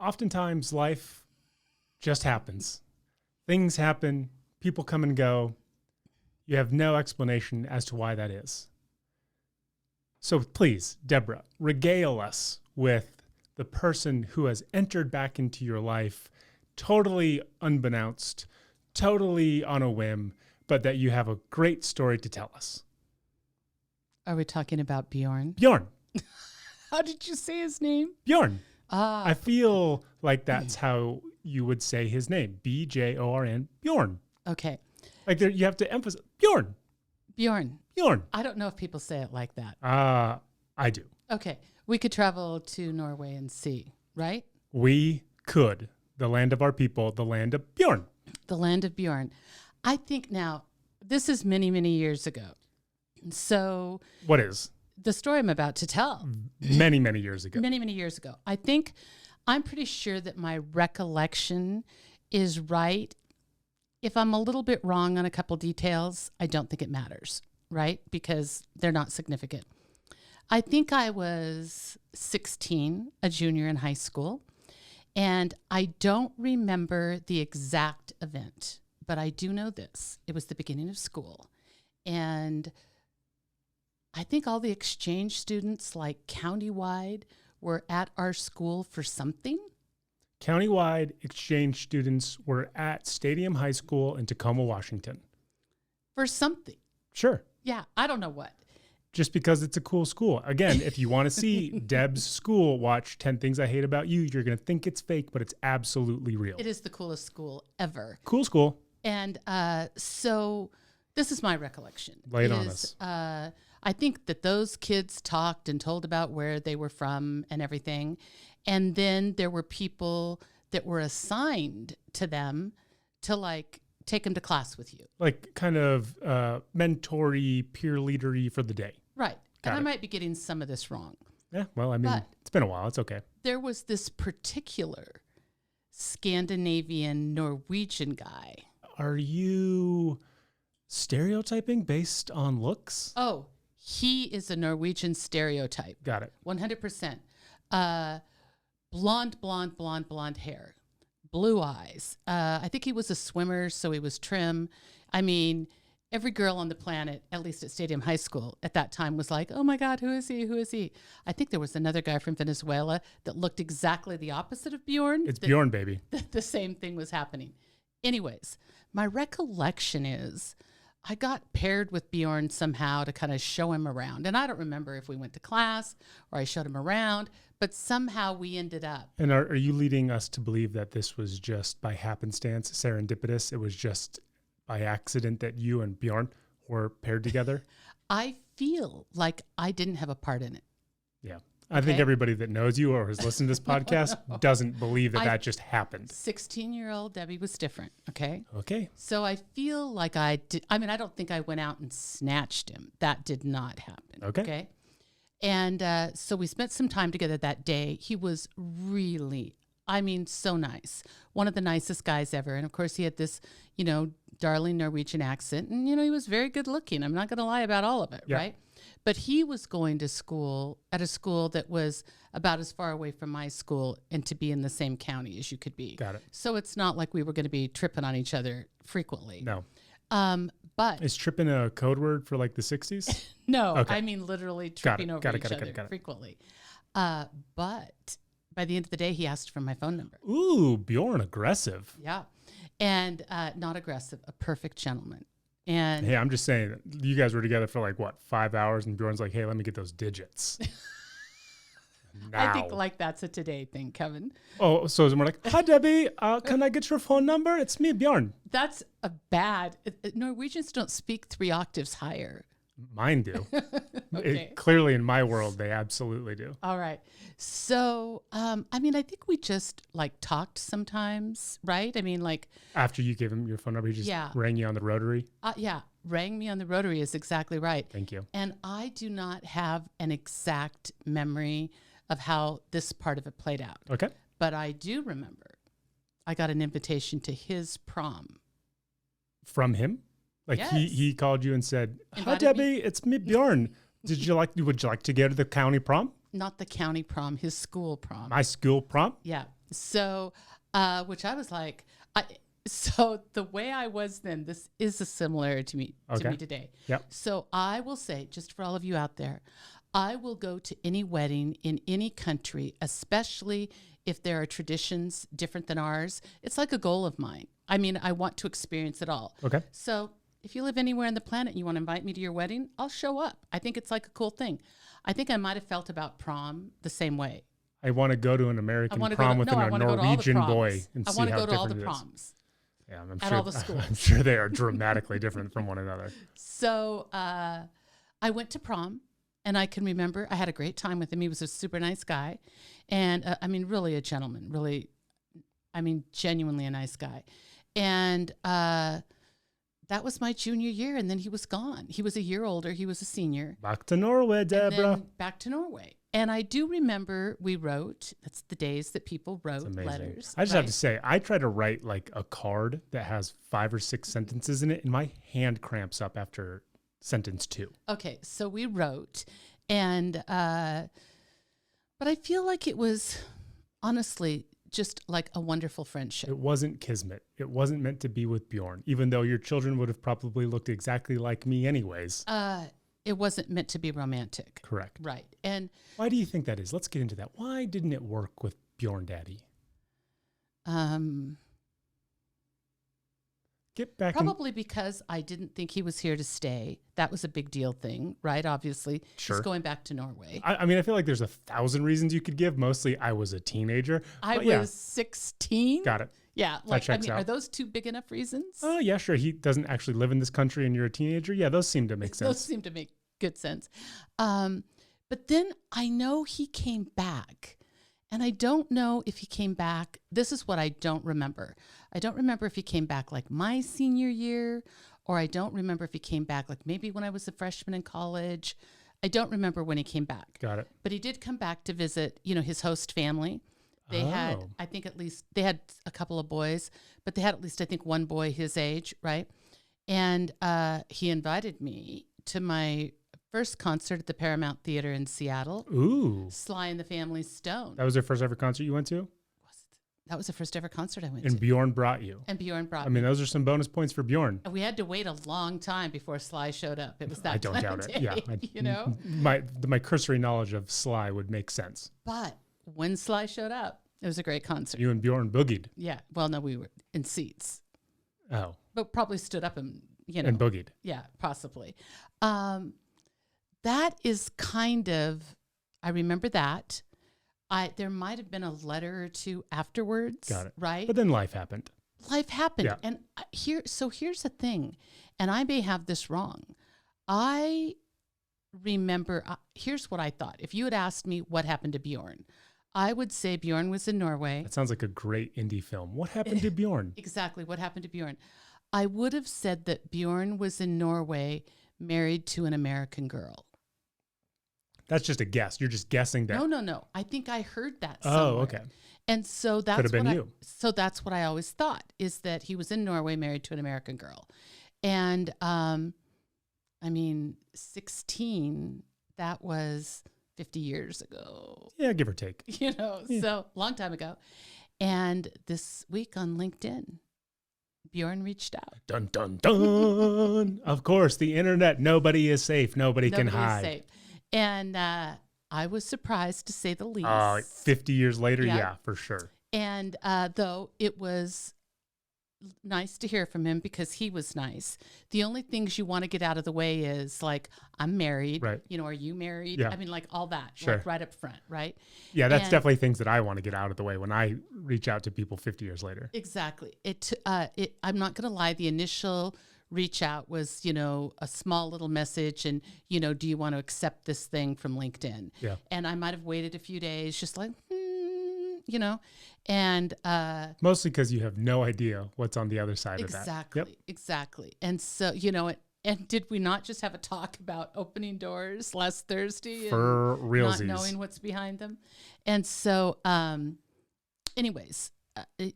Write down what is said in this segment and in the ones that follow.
oftentimes life just happens. Things happen, people come and go. You have no explanation as to why that is. So please, Deborah, regale us with the person who has entered back into your life totally unbeknownst, totally on a whim, but that you have a great story to tell us. Are we talking about Bjorn? Bjorn. How did you say his name? Bjorn. I feel like that's how you would say his name. Bjorn. Bjorn. Okay. Like there, you have to emphasize Bjorn. Bjorn. Bjorn. I don't know if people say it like that. I do. Okay. We could travel to Norway and see, right? We could. The land of our people, the land of Bjorn. The land of Bjorn. I think now, this is many, many years ago. So. What is? The story I'm about to tell. Many, many years ago. Many, many years ago. I'm pretty sure that my recollection is right. If I'm a little bit wrong on a couple details, I don't think it matters, right? Because they're not significant. I think I was 16, a junior in high school, and I don't remember the exact event, but I do know this. It was the beginning of school, and I think all the exchange students, like countywide, were at our school for something. Countywide exchange students were at Stadium High School in Tacoma, Washington. For something. Sure. Yeah, I don't know what. Just because it's a cool school. Again, if you want to see Deb's school, watch 10 Things I Hate About You. You're going to think it's fake, but it's absolutely real. It is the coolest school ever. Cool school. And so this is my recollection. Lay it on us. I think that those kids talked and told about where they were from and everything. And then there were people that were assigned to them to like take them to class with you. Like kind of mentor-y, peer leader-y for the day. Right. And I might be getting some of this wrong. Yeah, well, I mean, it's been a while. It's okay. There was this particular Scandinavian Norwegian guy. Are you stereotyping based on looks? Oh, he is a Norwegian stereotype. Got it. 100%. Blonde hair, blue eyes. I think he was a swimmer, so he was trim. I mean, every girl on the planet, at least at Stadium High School at that time, was like, oh my God, who is he? Who is he? I think there was another guy from Venezuela that looked exactly the opposite of Bjorn. It's Bjorn, baby. The same thing was happening. Anyways, my recollection is I got paired with Bjorn somehow to kind of show him around. And I don't remember if we went to class or I showed him around, but somehow we ended up. And are you leading us to believe that this was just by happenstance, serendipitous? It was just by accident that you and Bjorn were paired together? I feel like I didn't have a part in it. Yeah. I think everybody that knows you or has listened to this podcast doesn't believe that just happened. 16-year-old Debbie was different, okay? Okay. So I feel like I did. I mean, I don't think I went out and snatched him. That did not happen. Okay. And so we spent some time together that day. He was really, I mean, so nice. One of the nicest guys ever. And of course, he had this, darling Norwegian accent. And, he was very good looking. I'm not going to lie about all of it, right? But he was going to school at a school that was about as far away from my school and to be in the same county as you could be. Got it. So it's not like we were going to be tripping on each other frequently. No. But is tripping a code word for like the 60s? No, okay. I mean literally tripping over each other frequently. But by the end of the day, he asked for my phone number. Ooh, Bjorn, aggressive. Yeah. And not aggressive, a perfect gentleman. And hey, I'm just saying, you guys were together for 5 hours, and Bjorn's like, hey, let me get those digits. I think that's a today thing, Kevin. Oh, so it's more like, hi, Debbie, can I get your phone number? It's me, Bjorn. That's a bad, Norwegians don't speak 3 octaves higher. Mine do. Okay. Clearly in my world, they absolutely do. All right. So, I think we just talked sometimes, right? After you gave him your phone number, he just rang you on the rotary? Yeah. Rang me on the rotary is exactly right. Thank you. And I do not have an exact memory of how this part of it played out. Okay. But I do remember I got an invitation to his prom. From him? Yes. He called you and said, hi, Invited Debbie, me. it's me, Bjorn. Would you like to go to the county prom? Not the county prom, his school prom. My school prom? Yeah. So, which I was like, so the way I was then, this is a similar to me today. Yep. So I will say, just for all of you out there, I will go to any wedding in any country, especially if there are traditions different than ours. It's like a goal of mine. I mean, I want to experience it all. Okay. So if you live anywhere on the planet and you want to invite me to your wedding, I'll show up. I think it's like a cool thing. I think I might have felt about prom the same way. I want to go to an American prom with a Norwegian boy and see how different it is. I want to go to all the proms. Yeah, at all the schools. I'm sure they are dramatically different from one another. So I went to prom, and I can remember I had a great time with him. He was a super nice guy, and I mean, really a gentleman, really, I mean, genuinely a nice guy. And that was my junior year, and then he was gone. He was a year older. He was a senior. Back to Norway, Deborah. And then back to Norway. And I do remember we wrote, that's the days that people wrote letters. I just have to say, I try to write like a card that has 5 or 6 sentences in it, and my hand cramps up after sentence 2. Okay, so we wrote, and but I feel like it was honestly just like a wonderful friendship. It wasn't kismet. It wasn't meant to be with Bjorn, even though your children would have probably looked exactly like me anyways. It wasn't meant to be romantic. Correct. Right. And why do you think that is? Let's get into that. Why didn't it work with Bjorn Daddy? Get back. Probably because I didn't think he was here to stay. That was a big deal thing, right? Obviously. Sure. Just going back to Norway. I mean, I feel like there's 1,000 reasons you could give. Mostly I was a teenager. I was 16. Got it. Yeah. Like, I mean, are those 2 big enough reasons? Oh, yeah, sure. He doesn't actually live in this country and you're a teenager. Yeah, those seem to make sense. Those seem to make good sense. But then I know he came back, and I don't know if he came back. This is what I don't remember. I don't remember if he came back like my senior year, or I don't remember if he came back like maybe when I was a freshman in college. I don't remember when he came back. Got it. But he did come back to visit, his host family. They had, I think at least, they had a couple of boys, but they had at least, I think, one boy his age, right? And he invited me to my first concert at the Paramount Theater in Seattle. Ooh. Sly and the Family Stone. That was your first ever concert you went to? That was the first ever concert I went to. And Bjorn brought you. I mean, those are some bonus points for Bjorn. And we had to wait a long time before Sly showed up. It was that I don't doubt day, it. Yeah. My cursory knowledge of Sly would make sense. But when Sly showed up, it was a great concert. You and Bjorn boogied. Yeah. Well, no, we were in seats. Oh. But probably stood up and, And boogied. Yeah, possibly. That is kind of, I remember that. There might have been a letter or 2 afterwards. Got it. Right? But then life happened. Life happened. Yeah. And here's the thing, and I may have this wrong. I remember, here's what I thought. If you had asked me what happened to Bjorn, I would say Bjorn was in Norway. That sounds like a great indie film. What happened to Bjorn? Exactly. What happened to Bjorn? I would have said that Bjorn was in Norway married to an American girl. That's just a guess. You're just guessing that. No. I think I heard that somewhere. Oh, okay. And so that's could have been you. So that's what I always thought, is that he was in Norway married to an American girl. And I mean, 16, that was 50 years ago. Yeah, give or take. So long time ago. And this week on LinkedIn, Bjorn reached out. Dun, dun, dun. Of course, the internet. Nobody is safe. Nobody can hide. Safe. And I was surprised, to say the least. 50 years later, yeah, for sure. And though it was nice to hear from him because he was nice, the only things you want to get out of the way is like, I'm married. Right. Are you married? Yeah. I mean, like all that, sure. like right up front, right? Yeah, that's definitely things that I want to get out of the way when I reach out to people 50 years later. Exactly. I'm not going to lie. The initial reach out was, a small little message and, do you want to accept this thing from LinkedIn? Yeah. And I might have waited a few days just like, and mostly because you have no idea what's on the other side of that. Exactly. And so, and did we not just have a talk about opening doors last Thursday for realsies, not knowing what's behind them? And so, anyways,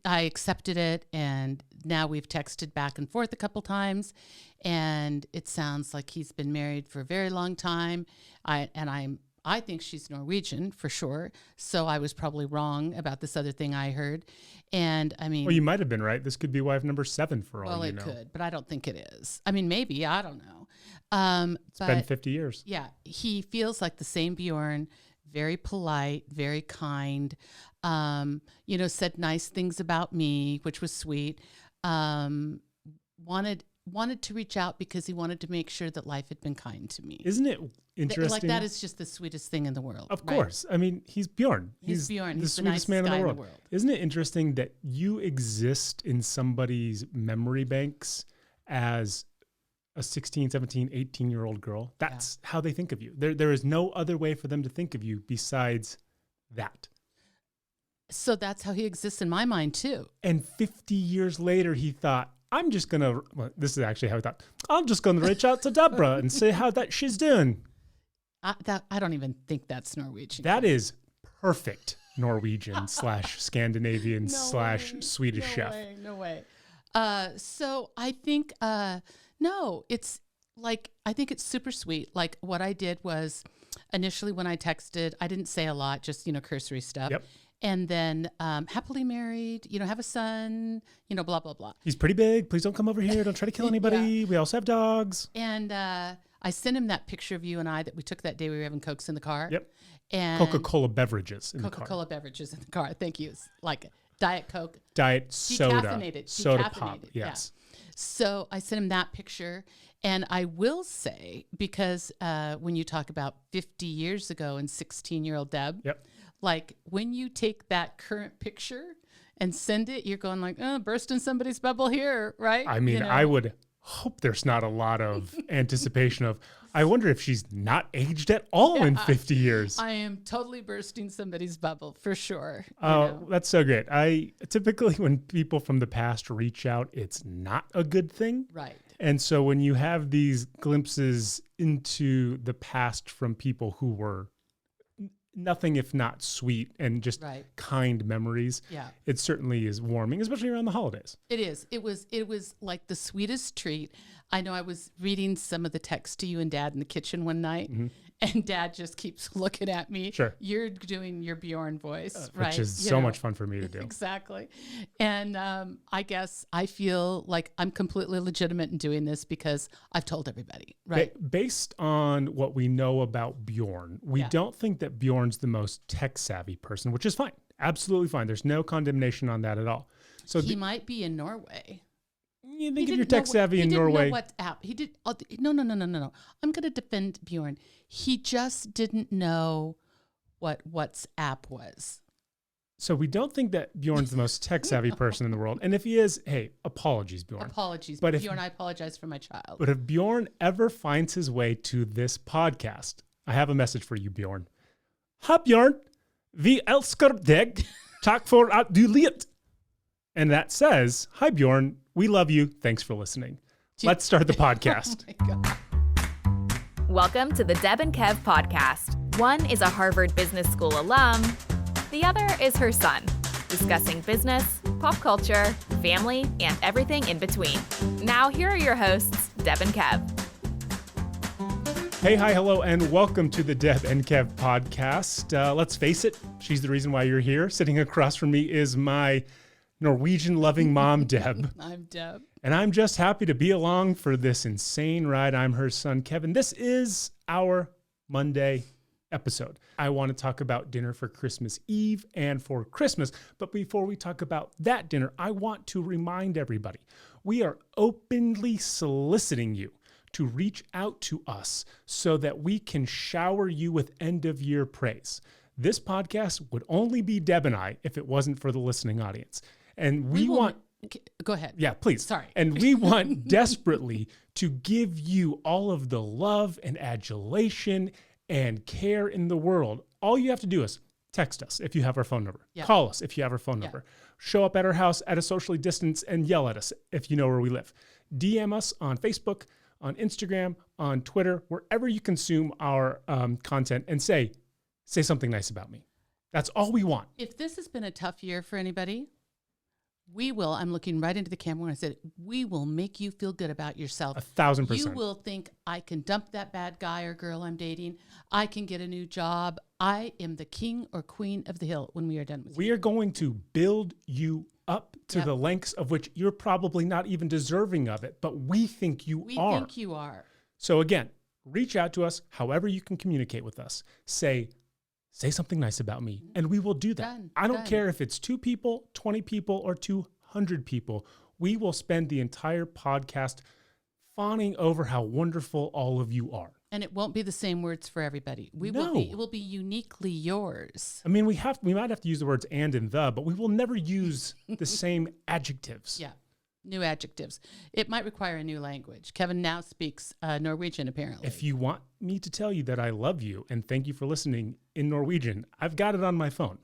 I accepted it, and now we've texted back and forth a couple times, and it sounds like he's been married for a very long time. I'm I think she's Norwegian for sure. So I was probably wrong about this other thing I heard. And I mean, Well, you might have been right. This could be wife number 7 for all well, you it know. could, but I don't think it is. I mean, maybe, I don't know. It's been 50 years. Yeah, he feels like the same Bjorn, very polite, very kind, said nice things about me, which was sweet. Wanted to reach out because he wanted to make sure that life had been kind to me. Isn't it interesting? Like that is just the sweetest thing in the world. Of course. I mean, he's Bjorn. He's Bjorn. The He's sweetest man in the world. Isn't it interesting that you exist in somebody's memory banks as a 16, 17, 18-year-old girl? That's how they think of you. There is no other way for them to think of you besides that. So that's how he exists in my mind too. And 50 years later, he thought, this is actually how he thought, I'm just going to reach out to Deborah and see how she's doing. I don't even think that's Norwegian. That is perfect Norwegian / Scandinavian / Swedish chef. No way. So I think, no, it's like, I think it's super sweet. Like what I did was initially when I texted, I didn't say a lot, just, cursory stuff. Yep. And then happily married, have a son, blah, blah, blah. He's pretty big. Please don't come over here. Don't try to kill anybody. Yeah. We also have dogs. And I sent him that picture of you and I that we took that day we were having Cokes in the car. Yep. And Coca-Cola beverages in the car. Coca-Cola beverages in the car. Thank you. It's like Diet Coke. Diet soda. Decaffeinated. Soda pop. Yes. Yeah. So I sent him that picture. And I will say, because when you talk about 50 years ago and 16-year-old Deb, yep. Like when you take that current picture and send it, you're going like, bursting somebody's bubble here, right? I mean, I would hope there's not a lot of anticipation of, I wonder if she's not aged at all in 50 years. I am totally bursting somebody's bubble for sure. Oh, that's so great. Typically when people from the past reach out, it's not a good thing. Right. And so when you have these glimpses into the past from people who were nothing if not sweet and just kind memories. Yeah. It certainly is warming, especially around the holidays. It is. It was like the sweetest treat. I know I was reading some of the text to you and Dad in the kitchen one night, and Dad just keeps looking at me. Sure. You're doing your Bjorn voice, right? Which is so much fun for me to do. Exactly. And I guess I feel like I'm completely legitimate in doing this because I've told everybody, right? Based on what we know about Bjorn, we don't think that Bjorn's the most tech-savvy person, which is fine. Absolutely fine. There's no condemnation on that at all. So he might be in Norway. You think if you're tech savvy in Norway. He didn't know WhatsApp. He did. No. I'm going to defend Bjorn. He just didn't know what WhatsApp was. So we don't think that Bjorn's the most tech savvy person in the world. And if he is, hey, apologies, Bjorn. Apologies. But Bjorn, I apologize for my child. But if Bjorn ever finds his way to this podcast, I have a message for you, Bjorn. Ha, Bjorn. Vi älskar dig. Tack för att du lyssnat. And that says, hi, Bjorn. We love you. Thanks for listening. Let's start the podcast. Oh my God. Welcome to the Deb and Kev podcast. One is a Harvard Business School alum. The other is her son, discussing business, pop culture, family, and everything in between. Now, here are your hosts, Deb and Kev. Hey, hi, hello, and welcome to the Deb and Kev podcast. Let's face it, she's the reason why you're here. Sitting across from me is my Norwegian-loving mom, Deb. I'm Deb. And I'm just happy to be along for this insane ride. I'm her son, Kevin. This is our Monday episode. I want to talk about dinner for Christmas Eve and for Christmas. But before we talk about that dinner, I want to remind everybody, we are openly soliciting you to reach out to us so that we can shower you with end-of-year praise. This podcast would only be Deb and I if it wasn't for the listening audience. And we want... Go ahead. Yeah, please. Sorry. And we want desperately to give you all of the love and adulation and care in the world. All you have to do is text us if you have our phone number. Yeah. Call us if you have our phone number. Show up at our house at a socially distance and yell at us if you know where we live. DM us on Facebook, on Instagram, on Twitter, wherever you consume our content, and say something nice about me. That's all we want. If this has been a tough year for anybody, We will. I'm looking right into the camera when I said, we will make you feel good about yourself. 1,000%. You will think, I can dump that bad guy or girl I'm dating. I can get a new job. I am the king or queen of the hill when we are done with We are going to build you up to the lengths of which you're probably not even deserving of it, but we think you We are. think you are. So again, reach out to us however you can communicate with us. Say something nice about me, and we will do that. Done, I don't done. care if it's 2 people, 20 people, or 200 people. We will spend the entire podcast fawning over how wonderful all of you are. And it won't be the same words for everybody. No. It will be uniquely yours. I mean, we might have to use the words and the, but we will never use the same adjectives. Yeah. New adjectives. It might require a new language. Kevin now speaks Norwegian, apparently. If you want me to tell you that I love you and thank you for listening in Norwegian, I've got it on my phone.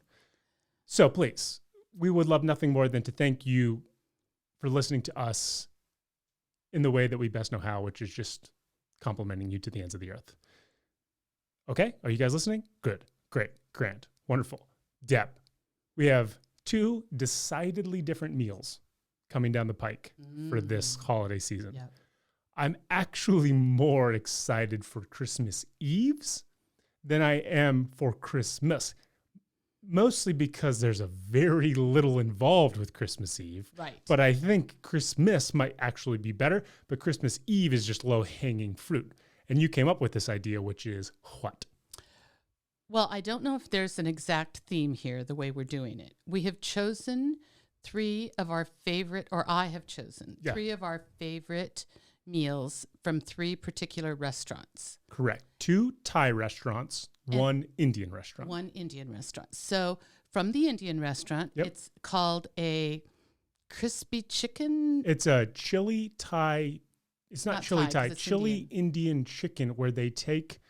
So please, we would love nothing more than to thank you for listening to us in the way that we best know how, which is just complimenting you to the ends of the earth. Okay? Are you guys listening? Good. Great. Grand. Wonderful. Deb, we have 2 decidedly different meals coming down the pike for this holiday season. Yeah. I'm actually more excited for Christmas Eves than I am for Christmas. Mostly because there's a very little involved with Christmas Eve. Right. But I think Christmas might actually be better, but Christmas Eve is just low-hanging fruit. And you came up with this idea, which is what? Well, I don't know if there's an exact theme here, the way we're doing it. We have chosen 3 of our favorite, or I have chosen 3 of our favorite meals from 3 particular restaurants. Correct. 2 Thai restaurants, And 1 Indian restaurant. 1 Indian restaurant. So from the Indian restaurant, it's called a crispy chicken. It's a chili Thai. It's not chili Thai, Thai. 'cause it's Chili Indian chicken, where they take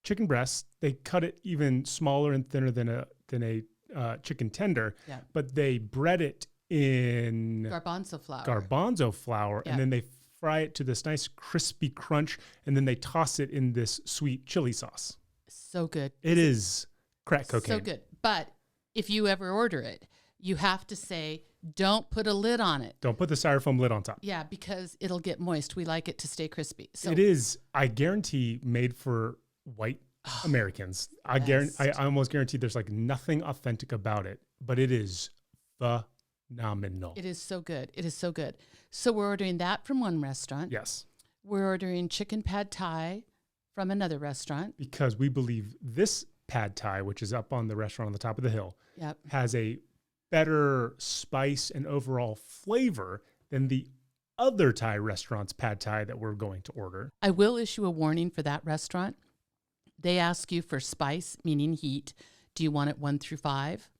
chicken breasts, they cut it even smaller and thinner than a chicken tender, but they bread it in garbanzo flour. and then they fry it to this nice crispy crunch, and then they toss it in this sweet chili sauce. So good. It is crack cocaine. So good. But if you ever order it, you have to say, don't put a lid on it. Don't put the styrofoam lid on top. Yeah, because it'll get moist. We like it to stay crispy. So it is, I guarantee, made for white Americans. I almost guarantee there's like nothing authentic about it, but it is phenomenal. It is so good. It is so good. So we're ordering that from one restaurant. Yes. We're ordering chicken pad thai from another restaurant. Because we believe this pad thai, which is up on the restaurant on the top of the hill, has a better spice and overall flavor than the other Thai restaurant's pad thai that we're going to order. I will issue a warning for that restaurant. They ask you for spice, meaning heat. Do you want it 1 through 5?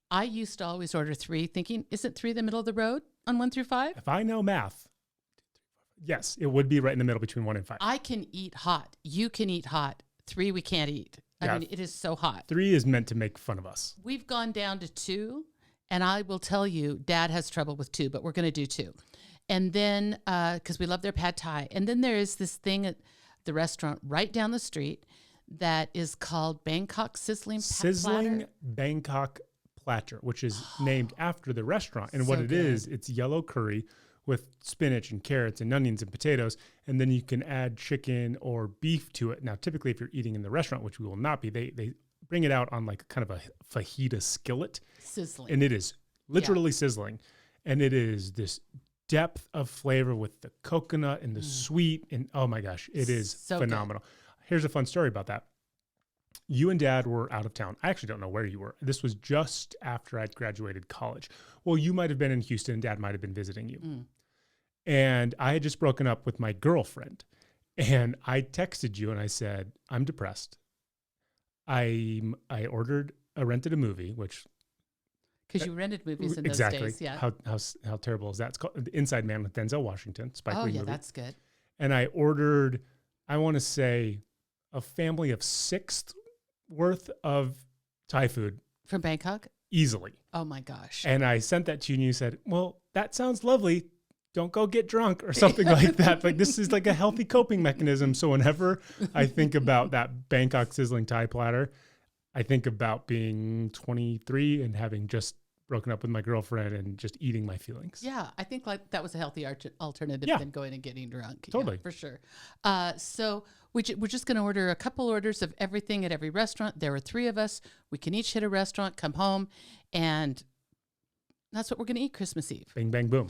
I used to always order 3, thinking, isn't 3 the middle of the road on 1 through 5? If I know math, yes, it would be right in the middle between 1 and 5. I can eat hot. You can eat hot. 3 we can't eat. I mean, it is so hot. 3 is meant to make fun of us. We've gone down to 2, and I will tell you, Dad has trouble with 2, but we're going to do 2. And then, because we love their pad thai. And then there is this thing at the restaurant right down the street that is called Bangkok Sizzling Platter. Bangkok Platter, which is named after the restaurant. And what it is, it's yellow curry with spinach and carrots and onions and potatoes. And then you can add chicken or beef to it. Now, typically, if you're eating in the restaurant, which we will not be, they bring it out on like kind of a fajita skillet. Sizzling. And it is literally sizzling. And it is this depth of flavor with the coconut and the sweet. And oh my gosh, it is so phenomenal. Good. Here's a fun story about that. You and Dad were out of town. I actually don't know where you were. This was just after I'd graduated college. Well, you might have been in Houston. Dad might have been visiting you. And I had just broken up with my girlfriend. And I texted you and I said, I'm depressed. I rented a movie, which... Because you rented movies in those days, yeah. How terrible is that? It's called The Inside Man with Denzel Washington, Spike Lee movie. Oh, yeah, that's good. And I ordered, I want to say, a family of 6 worth of Thai food. From Bangkok? Easily. Oh, my gosh. And I sent that to you and you said, well, that sounds lovely. Don't go get drunk or something like that. Like, this is like a healthy coping mechanism. So whenever I think about that Bangkok sizzling Thai platter, I think about being 23 and having just broken up with my girlfriend and just eating my feelings. Yeah, I think like that was a healthy alternative than going and getting drunk. Totally. Yeah, for sure. So we're just going to order a couple orders of everything at every restaurant. There were 3 of us. We can each hit a restaurant, come home, and that's what we're going to eat Christmas Eve. Bang, bang, boom.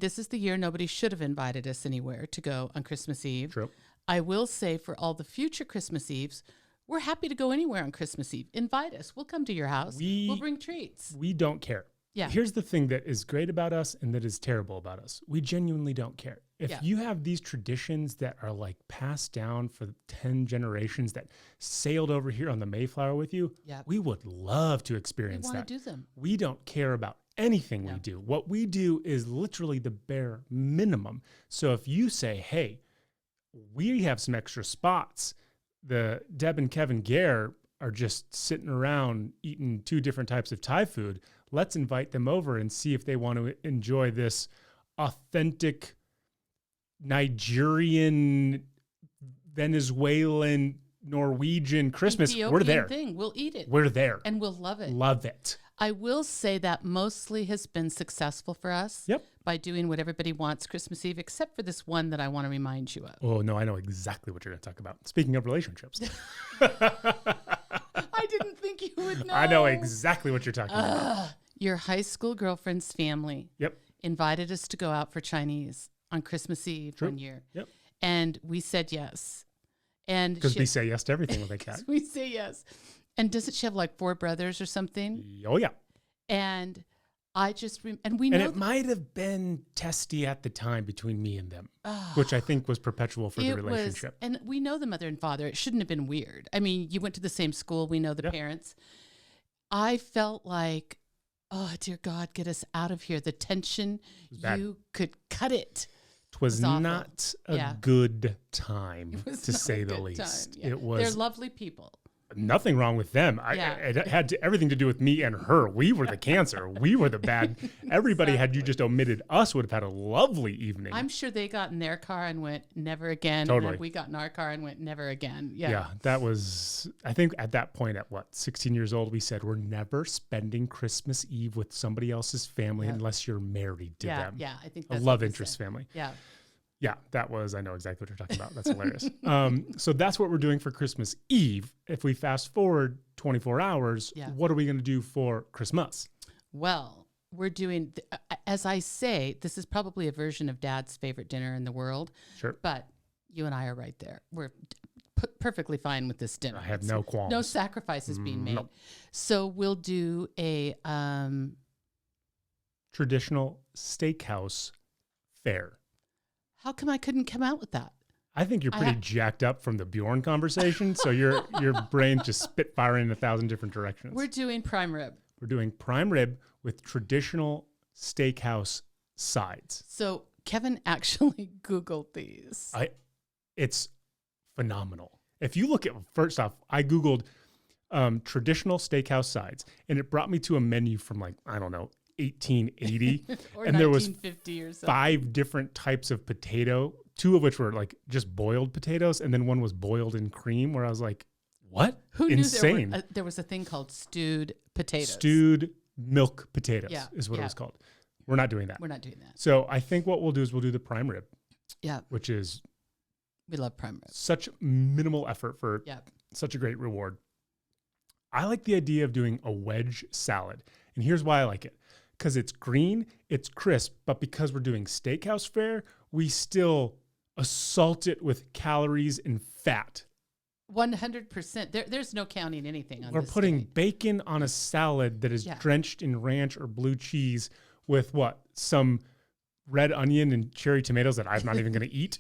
This is the year nobody should have invited us anywhere to go on Christmas Eve. True. I will say for all the future Christmas Eves, we're happy to go anywhere on Christmas Eve. Invite us. We'll come to your house. We'll bring treats. We don't care. Yeah. Here's the thing that is great about us and that is terrible about us. We genuinely don't care. If you have these traditions that are like passed down for 10 generations that sailed over here on the Mayflower with you, we would love to experience that. We want to do them. We don't care about anything we do. What we do is literally the bare minimum. So if you say, hey, we have some extra spots, the Deb and Kev and Gare are just sitting around eating 2 different types of Thai food. Let's invite them over and see if they want to enjoy this authentic Nigerian, Venezuelan, Norwegian Christmas. Ethiopian we're there. Thing. We'll eat it. We're there. And we'll love it. Love it. I will say that mostly has been successful for us by doing what everybody wants Christmas Eve, except for this one that I want to remind you of. Oh, no, I know exactly what you're going to talk about. Speaking of relationships. I didn't think you would know. I know exactly what you're talking about. Your high school girlfriend's family Yep. invited us to go out for Chinese on Christmas Eve one year. Yep. And we said yes. And because we say yes to everything with a cat. We say yes. And doesn't she have like 4 brothers or something? Oh, yeah. And I just, and we know. And it might have been testy at the time between me and them, which I think was perpetual for the relationship. And we know the mother and father. It shouldn't have been weird. I mean, you went to the same school. We know the parents. I felt like, oh, dear God, get us out of here. The tension, you could cut it. It was not a good time, to say the least. Yeah. It was. They're lovely people. Nothing wrong with them. It had everything to do with me and her. We were the cancer. We were the bad. Everybody, had you just omitted us, would have had a lovely evening. I'm sure they got in their car and went, never again. Totally. And we got in our car and went, never again. Yeah, that was, I think at that point at 16 years old, we said, we're never spending Christmas Eve with somebody else's family unless you're married to them. Yeah, I think that's a love interest family. Yeah. Yeah, that was, I know exactly what you're talking about. That's hilarious. So that's what we're doing for Christmas Eve. If we fast forward 24 hours, what are we going to do for Christmas? Well, we're doing, as I say, this is probably a version of Dad's favorite dinner in the world. Sure. But you and I are right there. We're perfectly fine with this dinner. I have no qualms. No sacrifices being made. Nope. So we'll do a traditional steakhouse fare. How come I couldn't come out with that? I think you're pretty jacked up from the Bjorn conversation, so your brain just spitfiring in 1,000 different directions. We're doing prime rib. We're doing prime rib with traditional steakhouse sides. So Kevin actually Googled these. It's phenomenal. If you look at, first off, I Googled traditional steakhouse sides, and it brought me to a menu from 1880 or and there was 1950 or something. 5 different types of potato, 2 of which were just boiled potatoes, and then one was boiled in cream, where I was like, what? Who Insane. knew there was a thing called stewed potatoes? Stewed milk potatoes is what it was called. We're not doing that. We're not doing that. So I think what we'll do is we'll do the prime rib. Yeah. Which is, we love prime rib. Such minimal effort for such a great reward. I like the idea of doing a wedge salad. And here's why I like it. Because it's green, it's crisp, but because we're doing steakhouse fare, we still assault it with calories and fat. 100%. There's no counting anything on We're this. putting bacon on a salad that is drenched in ranch or blue cheese with some red onion and cherry tomatoes that I'm not even going to eat.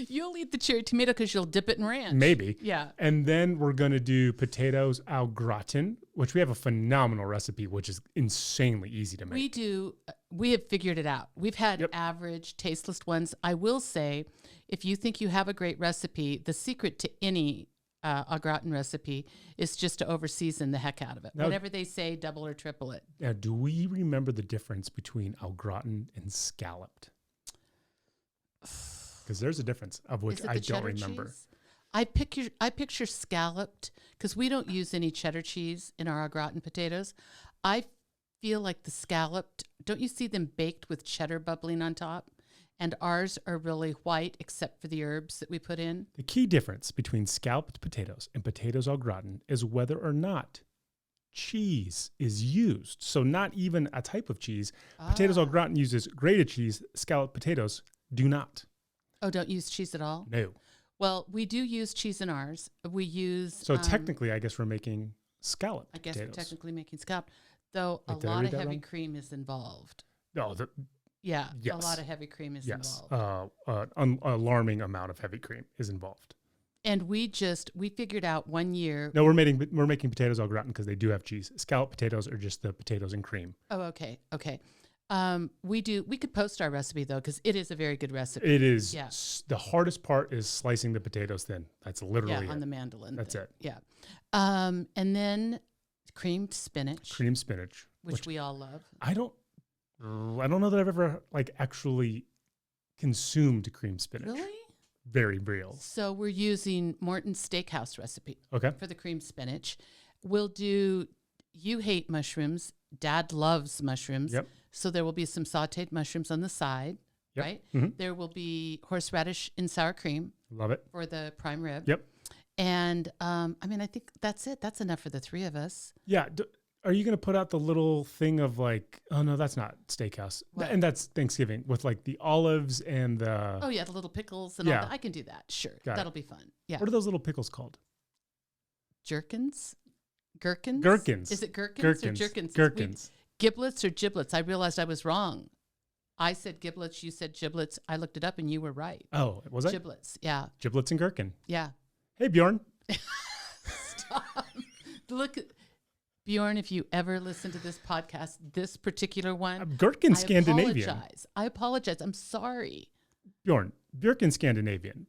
You'll eat the cherry tomato because you'll dip it in ranch. Maybe. Yeah. And then we're going to do potatoes au gratin, which we have a phenomenal recipe, which is insanely easy to make. We have figured it out. We've had average, tasteless ones. I will say, if you think you have a great recipe, the secret to any au gratin recipe is just to over-season the heck out of it. Now, whatever they say, double or triple it. Now, do we remember the difference between au gratin and scalloped? Because there's a difference of which I don't remember. I picture scalloped, because we don't use any cheddar cheese in our au gratin potatoes. I feel like the scalloped, don't you see them baked with cheddar bubbling on top? And ours are really white, except for the herbs that we put in. The key difference between scalloped potatoes and potatoes au gratin is whether or not cheese is used. So not even a type of cheese. Potatoes au gratin uses grated cheese. Scalloped potatoes do not. Oh, don't use cheese at all? No. Well, we do use cheese in ours. We use... So technically, I guess we're making scalloped potatoes. I guess we're technically making scalloped, though Wait, a did I lot read of that heavy wrong? cream is involved. No, Yeah, yes. a lot of heavy cream is yes. involved. Alarming amount of heavy cream is involved. And we figured out one year... No, we're making potatoes au gratin because they do have cheese. Scalloped potatoes are just the potatoes and cream. Oh, okay. We could post our recipe, though, because it is a very good recipe. It is. Yeah. The hardest part is slicing the potatoes thin. That's literally on it. the mandolin. That's it. Yeah. And then creamed spinach. Cream spinach. Which we all love. I don't know that I've ever actually consumed cream spinach. Really? Very real. So we're using Morton's Steakhouse recipe Okay. for the cream spinach. You hate mushrooms. Dad loves mushrooms. Yep. So there will be some sauteed mushrooms on the side, Yep. right? Mhm. There will be horseradish in sour cream Love it. for the prime rib. Yep. And I think that's it. That's enough for the three of us. Yeah. Are you going to put out the little thing of oh no, that's not steakhouse. What? And that's Thanksgiving with the olives and the... Oh, yeah, the little pickles and Yeah. all that. I can do that. Sure. Got it. That'll be fun. Yeah. What are those little pickles called? Gherkins? Gherkins? Gherkins. Is it gherkins, Gherkins. or gherkins? Gherkins. Giblets or giblets? I realized I was wrong. I said giblets, you said giblets. I looked it up and you were right. Oh, was it? Giblets, yeah. Giblets and gherkin. Yeah. Hey, Bjorn. Stop. Look at Bjorn, if you ever listen to this podcast, this particular one, Gherkin Scandinavian. I apologize. I'm sorry. Bjorn, Bjorkin Scandinavian.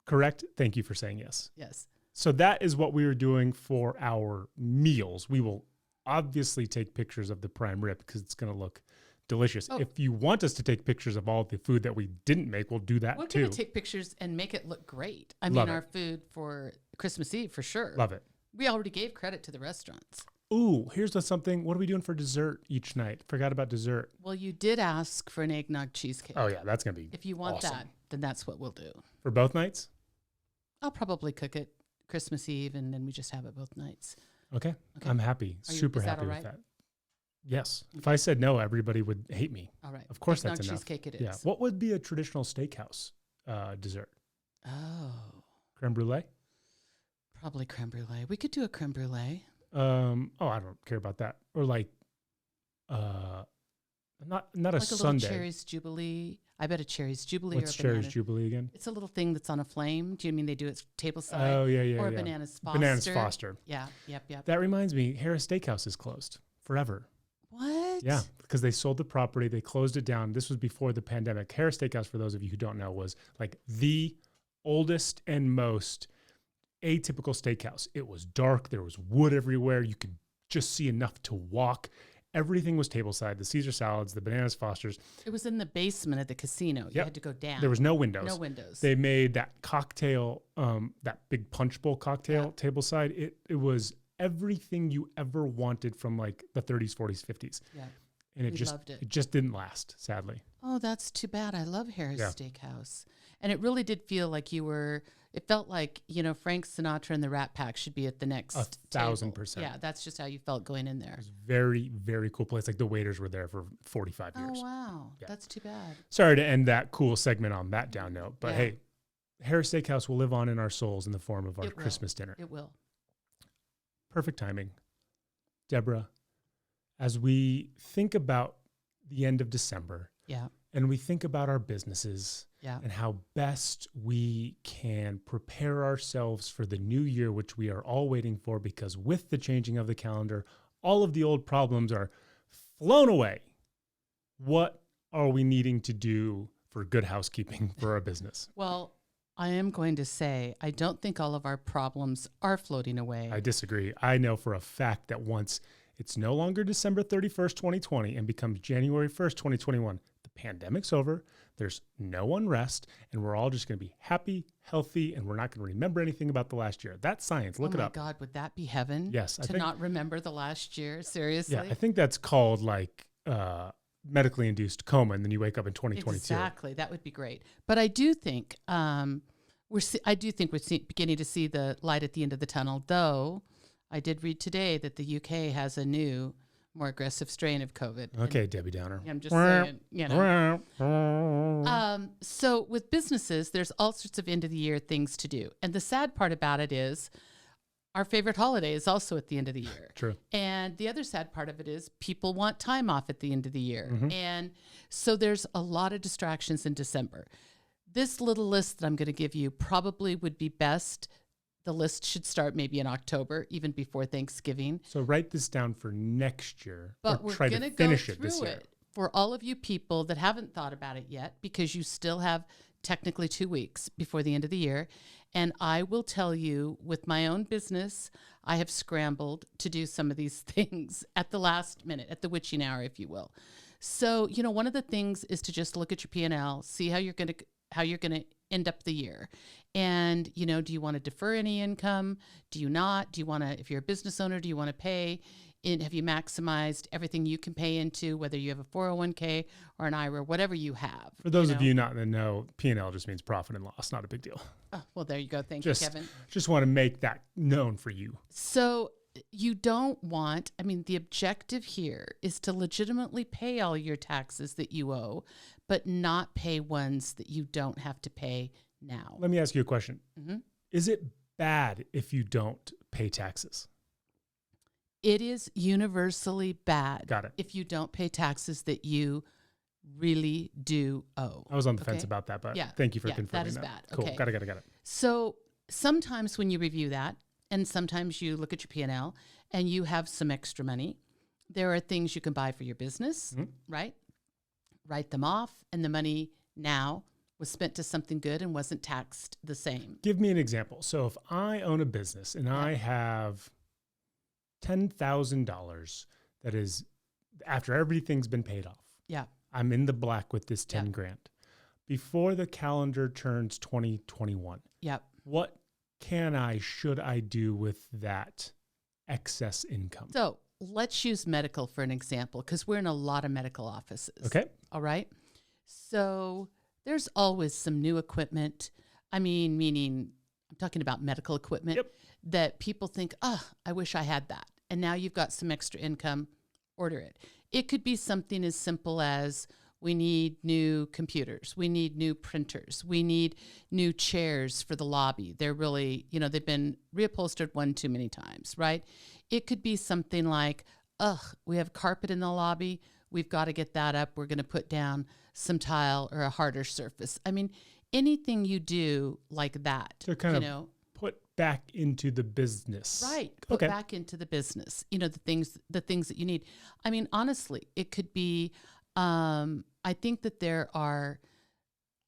Correct? Thank you for saying yes. Yes. So that is what we were doing for our meals. We will obviously take pictures of the prime rib because it's going to look delicious. Oh. If you want us to take pictures of all the food that we didn't make, we'll do that We're too. going to take pictures and make it look great. I Love mean, it. our food for Christmas Eve, for sure. Love it. We already gave credit to the restaurants. Ooh, here's something. What are we doing for dessert each night? Forgot about dessert. Well, you did ask for an eggnog cheesecake. Oh, yeah, that's going to be If you want awesome. that, then that's what we'll do. For both nights? I'll probably cook it Christmas Eve, and then we just have it both nights. Okay. Okay. I'm happy. Super is that happy all with right? that. Yes. If I said no, everybody would hate me. All right. Of course Eggnog that's enough. cheesecake it is. Yeah. What would be a traditional steakhouse dessert? Oh, Creme brulee? probably creme brulee. We could do a creme brulee. I don't care about that. Or not a Like a sundae. little cherries jubilee. I bet a cherries jubilee What's or a banana. cherries jubilee again? It's a little thing that's on a flame. Do you mean they do it tableside? Oh, yeah. Or a yeah. bananas Foster. Bananas Foster. Yeah, yep. That reminds me, Harris Steakhouse is closed forever. What? Yeah, because they sold the property. They closed it down. This was before the pandemic. Harris Steakhouse, for those of you who don't know, was the oldest and most atypical steakhouse. It was dark. There was wood everywhere. You could just see enough to walk. Everything was tableside. The Caesar salads, the bananas Fosters. It was in the basement of the casino. You Yep. had to go down. There was no windows. no windows. They made that cocktail, that big punch bowl cocktail tableside. It was everything you ever wanted from the 30s, 40s, 50s. Yeah. And We loved it. it just didn't last, sadly. Oh, that's too bad. I love Harris Yeah. Steakhouse. And it really did feel like it felt like, Frank Sinatra and the Rat Pack should be at the next 1,000%. table. Yeah, that's just how you felt going in there. It was very, very cool place. The waiters were there for 45 years. Oh, wow. Yeah. That's too bad. Sorry to end that cool segment on that down note, but Yeah. hey, Harris Steakhouse will live on in our souls in the form of our It will. Christmas dinner. It will. Perfect timing. Deborah, as we think about the end of December Yeah. and we think about our businesses Yeah. and how best we can prepare ourselves for the new year, which we are all waiting for, because with the changing of the calendar, all of the old problems are flown away. What are we needing to do for good housekeeping for our business? Well, I am going to say, I don't think all of our problems are floating away. I disagree. I know for a fact that once it's no longer December 31st, 2020 and becomes January 1st, 2021, the pandemic's over. There's no unrest, and we're all just going to be happy, healthy, and we're not going to remember anything about the last year. That's science. Look it up. Oh my God, would that be heaven? Yes. To not remember the last year? Seriously? Yeah, I think that's called like medically induced coma, and then you wake up in 2022. Exactly. That would be great. But I do think we're beginning to see the light at the end of the tunnel, though I did read today that the UK has a new, more aggressive strain of COVID. Okay, Debbie Downer. I'm just saying, so with businesses, there's all sorts of end of the year things to do. And the sad part about it is our favorite holiday is also at the end of the year. True. And the other sad part of it is people want time off at the end of the year. Mm-hmm. And so there's a lot of distractions in December. This little list that I'm going to give you probably would be best. The list should start maybe in October, even before Thanksgiving. So write this down for next year. But or we're try going to to go finish through it this year. it for all of you people that haven't thought about it yet, because you still have technically 2 weeks before the end of the year. And I will tell you, with my own business, I have scrambled to do some of these things at the last minute, at the witching hour, if you will. So, one of the things is to just look at your P&L, see how you're going to end up the year. And, do you want to defer any income? Do you not? Do you want to, if you're a business owner, do you want to pay? Have you maximized everything you can pay into, whether you have a 401k or an IRA, whatever you have? For those of you not in the know, P&L just means profit and loss, not a big deal. Oh, well, there you go. Thank you, Kevin. Just want to make that known for you. So you don't want, the objective here is to legitimately pay all your taxes that you owe, but not pay ones that you don't have to pay now. Let me ask you a question. Mm-hmm. Is it bad if you don't pay taxes? It is universally bad. Got it. If you don't pay taxes that you really do owe. I was on the fence about that, but thank you for confirming that. Is bad. Cool. Okay. Got it. So sometimes when you review that, and sometimes you look at your P&L and you have some extra money, there are things you can buy for your business, right? Write them off, and the money now was spent to something good and wasn't taxed the same. Give me an example. So if I own a business and I have $10,000 that is, after everything's been paid off. Yeah. I'm in the black with this 10 grand. Before the calendar turns 2021. Yep. What should I do with that excess income? So let's use medical for an example, because we're in a lot of medical offices. Okay. All right. So there's always some new equipment. Meaning I'm talking about medical equipment that people think, I wish I had that. And now you've got some extra income, order it. It could be something as simple as we need new computers. We need new printers. We need new chairs for the lobby. They're really, they've been reupholstered one too many times, right? It could be something like, we have carpet in the lobby. We've got to get that up. We're going to put down some tile or a harder surface. Anything you do like that. To kind of put back into the business. Right. Put back into the business. The things that you need. Honestly, it could be, I think that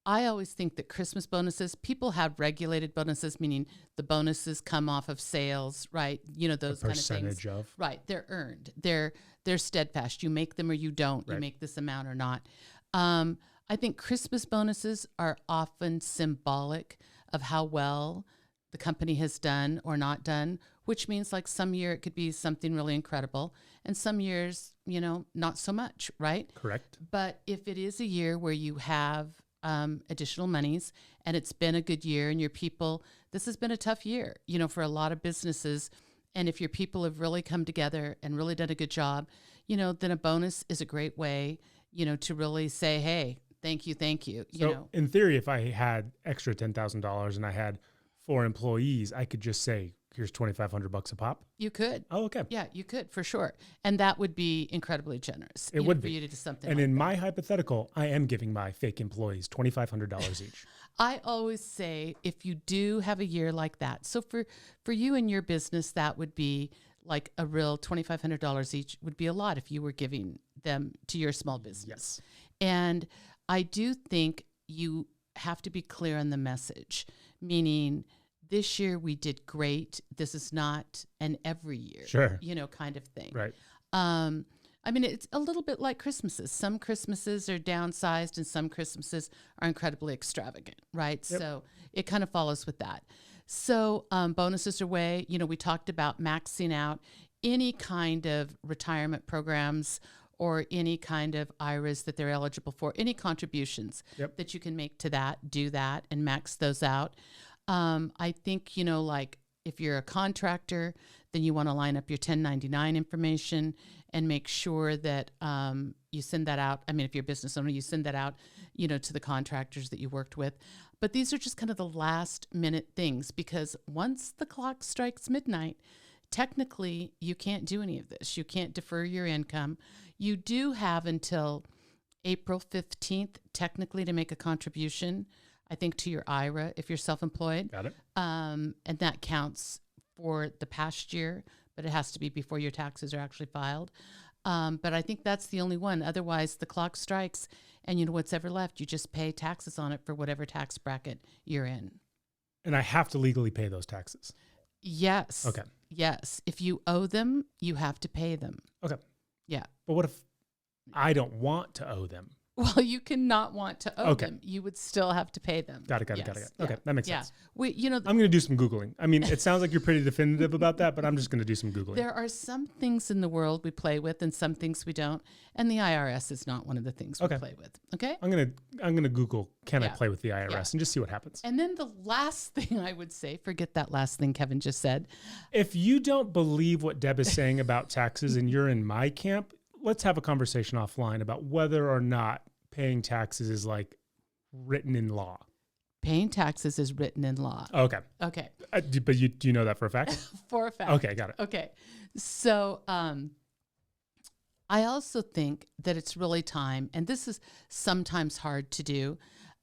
I always think that Christmas bonuses, people have regulated bonuses, meaning the bonuses come off of sales, right? Those kind of things. Percentage of. Right. They're earned. They're steadfast. You make them or you don't. Right. You make this amount or not. I think Christmas bonuses are often symbolic of how well the company has done or not done, which means like some year it could be something really incredible and some years, not so much, right? Correct. But if it is a year where you have additional monies and it's been a good year and your people, this has been a tough year, for a lot of businesses. And if your people have really come together and really done a good job, then a bonus is a great way, to really say, hey, thank you. So in theory, if I had extra $10,000 and I had 4 employees, I could just say, here's $2,500 a pop. You could. Oh, okay. Yeah, you could for sure. And that would be incredibly generous. It would be. For you to do something and like in that. my hypothetical, I am giving my fake employees $2,500 each. I always say, if you do have a year like that, so for you and your business, that would be like a real $2,500 each would be a lot if you were giving them to your small business. Yes. And I do think you have to be clear on the message, meaning this year we did great. This is not an every year, Sure. kind of thing. Right. I mean, it's a little bit like Christmases. Some Christmases are downsized and some Christmases are incredibly extravagant, right? Yep. So it kind of follows with that. So bonuses are way, we talked about maxing out any kind of retirement programs or any kind of IRAs that they're eligible for, any contributions that you can make to that, do that and max those out. I think, like if you're a contractor, then you want to line up your 1099 information and make sure that you send that out. I mean, if you're a business owner, you send that out, to the contractors that you worked with. But these are just kind of the last minute things because once the clock strikes midnight, technically you can't do any of this. You can't defer your income. You do have until April 15th, technically, to make a contribution, I think, to your IRA if you're self-employed. Got it. And that counts for the past year, but it has to be before your taxes are actually filed. But I think that's the only one. Otherwise, the clock strikes and what's ever left, you just pay taxes on it for whatever tax bracket you're in. And I have to legally pay those taxes. Yes. Okay. Yes. If you owe them, you have to pay them. Okay. Yeah. But what if I don't want to owe them? Well, you cannot want to owe them. You would still have to pay them. Got it. Okay, that makes sense. I'm going to do some Googling. I mean, it sounds like you're pretty definitive about that, but I'm just going to do some Googling. There are some things in the world we play with and some things we don't. And the IRS is not one of the things we play with. Okay? I'm gonna Google, can I play with the IRS and just see what happens. And then the last thing I would say, forget that last thing Kevin just said. If you don't believe what Deb is saying about taxes and you're in my camp, let's have a conversation offline about whether or not paying taxes is like written in law. Paying taxes is written in law. Okay. Okay. But do you know that for a fact? For a fact. Okay, got it. Okay. So I also think that it's really time, and this is sometimes hard to do,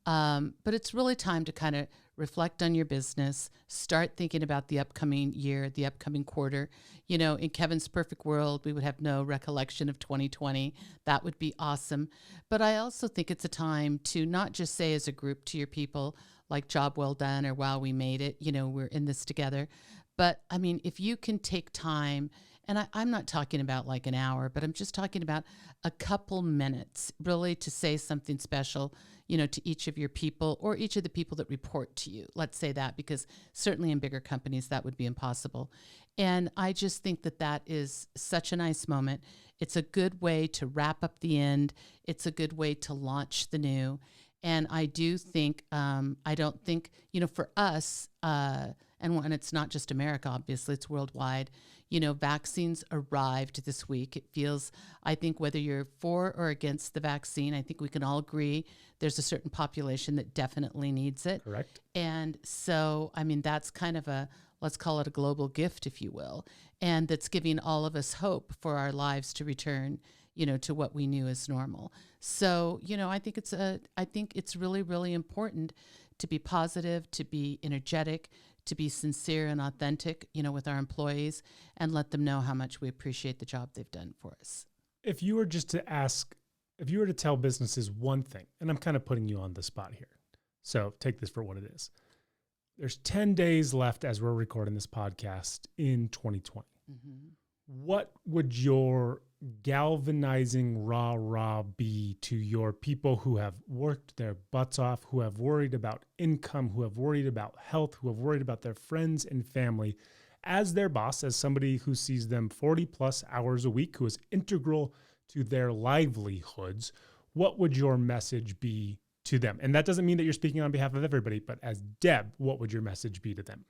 but it's really time to kind of reflect on your business, start thinking about the upcoming year, the upcoming quarter. In Kevin's perfect world, we would have no recollection of 2020. That would be awesome. But I also think it's a time to not just say as a group to your people, like, job well done, or wow, we made it, we're in this together. But I mean, if you can take time, and I'm not talking about like an hour, but I'm just talking about a couple minutes really to say something special, to each of your people or each of the people that report to you. Let's say that, because certainly in bigger companies, that would be impossible. And I just think that that is such a nice moment. It's a good way to wrap up the end. It's a good way to launch the new. And I do think, I don't think, for us, and it's not just America, obviously, it's worldwide, vaccines arrived this week. It feels, I think, whether you're for or against the vaccine, I think we can all agree there's a certain population that definitely needs it. Correct. And so, I mean, that's kind of let's call it a global gift, if you will, and that's giving all of us hope for our lives to return, to what we knew as normal. So, I think it's really, really important to be positive, to be energetic, to be sincere and authentic, with our employees, and let them know how much we appreciate the job they've done for us. If you were to tell businesses one thing, and I'm kind of putting you on the spot here, so take this for what it is. There's 10 days left as we're recording this podcast in 2020. Mm-hmm. What would your galvanizing rah-rah be to your people who have worked their butts off, who have worried about income, who have worried about health, who have worried about their friends and family, as their boss, as somebody who sees them 40 plus hours a week, who is integral to their livelihoods? What would your message be to them? And that doesn't mean that you're speaking on behalf of everybody, but as Deb, what would your message be to them?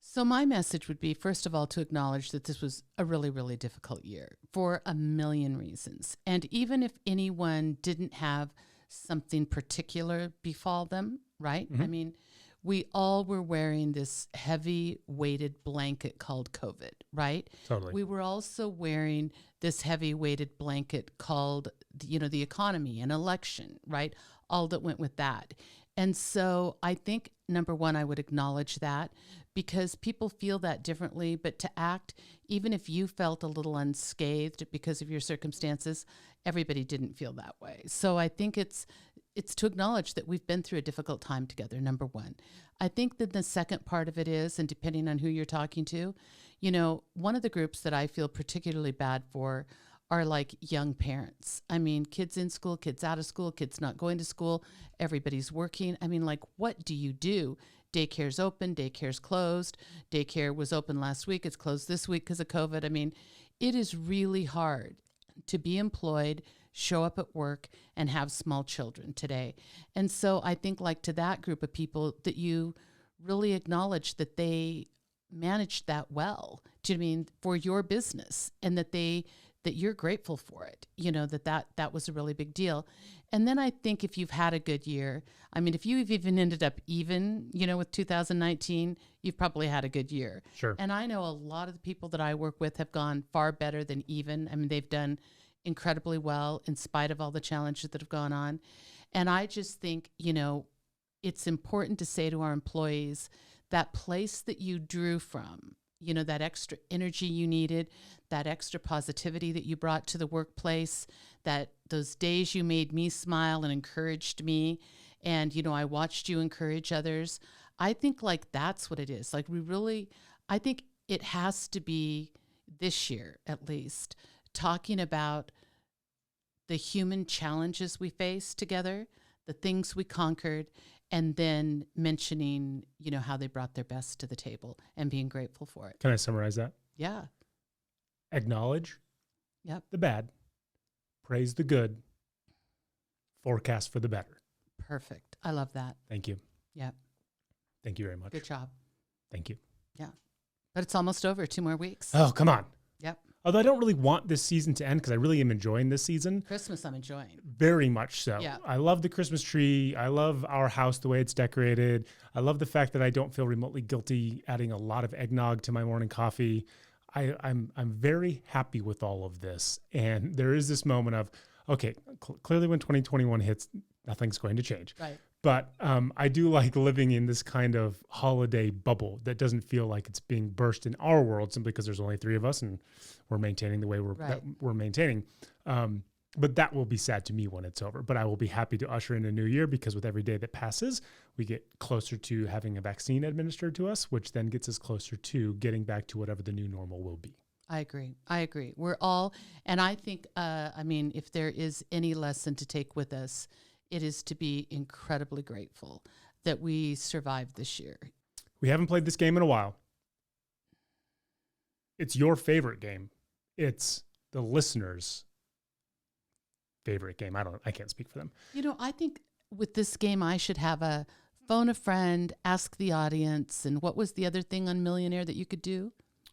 So my message would be, first of all, to acknowledge that this was a really, really difficult year for a million reasons. And even if anyone didn't have something particular befall them, right? Mm-hmm. I mean, we all were wearing this heavy weighted blanket called COVID, right? Totally. We were also wearing this heavy weighted blanket called, the economy and election, right? All that went with that. And so I think, number one, I would acknowledge that, because people feel that differently, but to act, even if you felt a little unscathed because of your circumstances, everybody didn't feel that way. So I think it's to acknowledge that we've been through a difficult time together, number one. I think that the second part of it is, and depending on who you're talking to, one of the groups that I feel particularly bad for are like young parents. I mean, kids in school, kids out of school, kids not going to school, everybody's working. I mean, like, what do you do? Daycare's open, daycare's closed. Daycare was open last week, it's closed this week because of COVID. I mean, it is really hard to be employed, show up at work, and have small children today. And so I think, like, to that group of people, that you really acknowledge that they managed that well. Do you know what I mean? For your business, and that you're grateful for it, you know, that was a really big deal. And then I think if you've had a good year, I mean, if you've even ended up even, you know, with 2019, you've probably had a good year. Sure. And I know a lot of the people that I work with have gone far better than even. I mean, they've done incredibly well in spite of all the challenges that have gone on. And I just think, you know, it's important to say to our employees, that place that you drew from, you know, that extra energy you needed, that extra positivity that you brought to the workplace, that those days you made me smile and encouraged me, and, you know, I watched you encourage others. I think, like, that's what it is. Like, I think it has to be, this year at least, talking about the human challenges we face together, the things we conquered, and then mentioning, you know, how they brought their best to the table and being grateful for it. Can I summarize that? Yeah. Acknowledge Yep. the bad, praise the good, forecast for the better. Perfect. I love that. Thank you. Yep. Thank you very much. Good job. Thank you. Yeah. But it's almost over. 2 more weeks. Oh, come on. Yep. Although I don't really want this season to end because I really am enjoying this season. Christmas I'm enjoying. Very much so. Yeah. I love the Christmas tree. I love our house, the way it's decorated. I love the fact that I don't feel remotely guilty adding a lot of eggnog to my morning coffee. I'm very happy with all of this. And there is this moment of, okay, clearly when 2021 hits, nothing's going to change. Right. But I do like living in this kind of holiday bubble that doesn't feel like it's being burst in our world simply because there's only 3 of us and we're maintaining the way we're maintaining. But that will be sad to me when it's over. But I will be happy to usher in a new year because with every day that passes, we get closer to having a vaccine administered to us, which then gets us closer to getting back to whatever the new normal will be. I agree. We're all, and I think, I mean, if there is any lesson to take with us, it is to be incredibly grateful that we survived this year. We haven't played this game in a while. It's your favorite game. It's the listeners' favorite game. I can't speak for them. You know, I think with this game, I should have a phone a friend, ask the audience, and what was the other thing on Millionaire that you could do?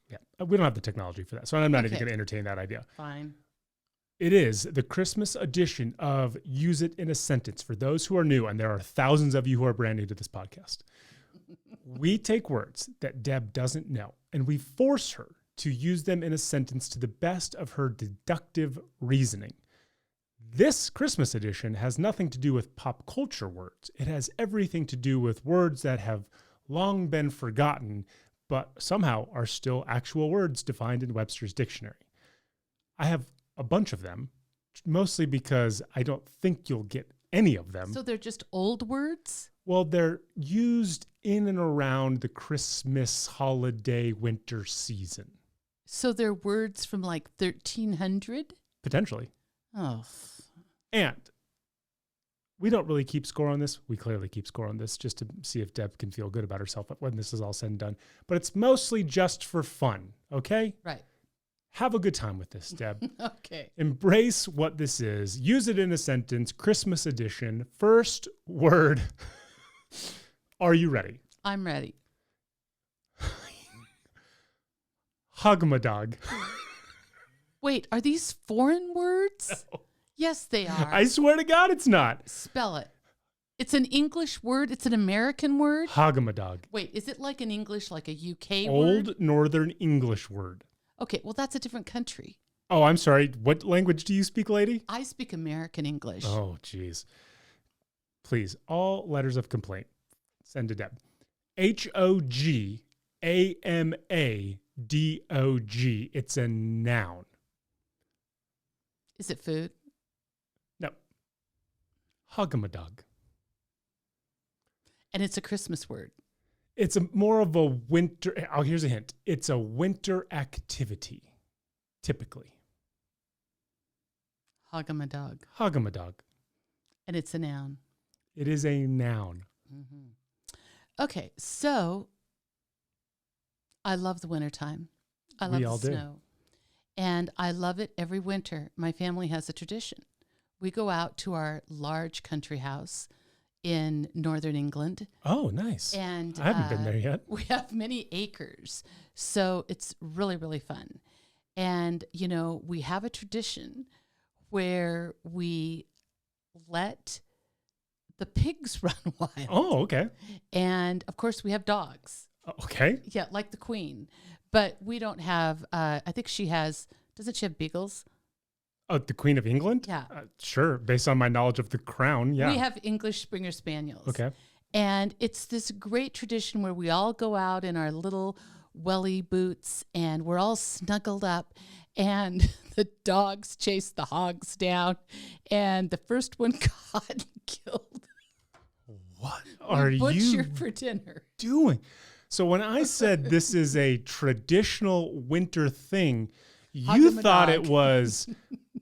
Yeah, we don't have the technology for that, so I'm not even Okay. going to entertain that idea. Fine. It is the Christmas edition of Use It in a Sentence. For those who are new, and there are thousands of you who are brand new to this podcast, we take words that Deb doesn't know, and we force her to use them in a sentence to the best of her deductive reasoning. This Christmas edition has nothing to do with pop culture words. It has everything to do with words that have long been forgotten, but somehow are still actual words defined in Webster's dictionary. I have a bunch of them, mostly because I don't think you'll get any of them. So they're just old words? Well, they're used in and around the Christmas holiday winter season. So they're words from like 1300? Potentially. Oh. And we don't really keep score on this. We clearly keep score on this just to see if Deb can feel good about herself when this is all said and done. But it's mostly just for fun, okay? Right. Have a good time with this, Deb. Okay. Embrace what this is. Use it in a sentence, Christmas edition. First word. Are you ready? I'm ready. Hug my dog. Wait, are these foreign words? No. Yes, they are. I swear to God, it's not. Spell it. It's an English word. It's an American word. Hug my dog. Wait, is it like an English, like a UK word? Old Northern English word. Okay, well, that's a different country. Oh, I'm sorry. What language do you speak, lady? I speak American English. Oh, geez. Please, all letters of complaint, send to Deb. Hogamadog. It's a noun. Is it food? No. Hug my dog. And it's a Christmas word. It's more of a winter. Oh, here's a hint. It's a winter activity, typically. Hog-a-ma-dog. Hog-a-ma-dog. And it's a noun. It is a noun. Mm-hmm. Okay, so I love the wintertime. I love We all the do. snow. And I love it every winter. My family has a tradition. We go out to our large country house in northern England. Oh, nice. And I haven't been there yet. We have many acres. So it's really, really fun. And, you know, we have a tradition where we let the pigs run wild. Oh, okay. And of course, we have dogs. Okay. Yeah, like the queen. But we don't have, I think she has, doesn't she have beagles? Oh, the Queen of England? Yeah. Sure. Based on my knowledge of the crown. Yeah. We have English Springer Spaniels. Okay. And it's this great tradition where we all go out in our little welly boots and we're all snuggled up and the dogs chase the hogs down and the first one got and killed. What are you Butchered for dinner. doing? So when I said this is a traditional winter thing, you thought it was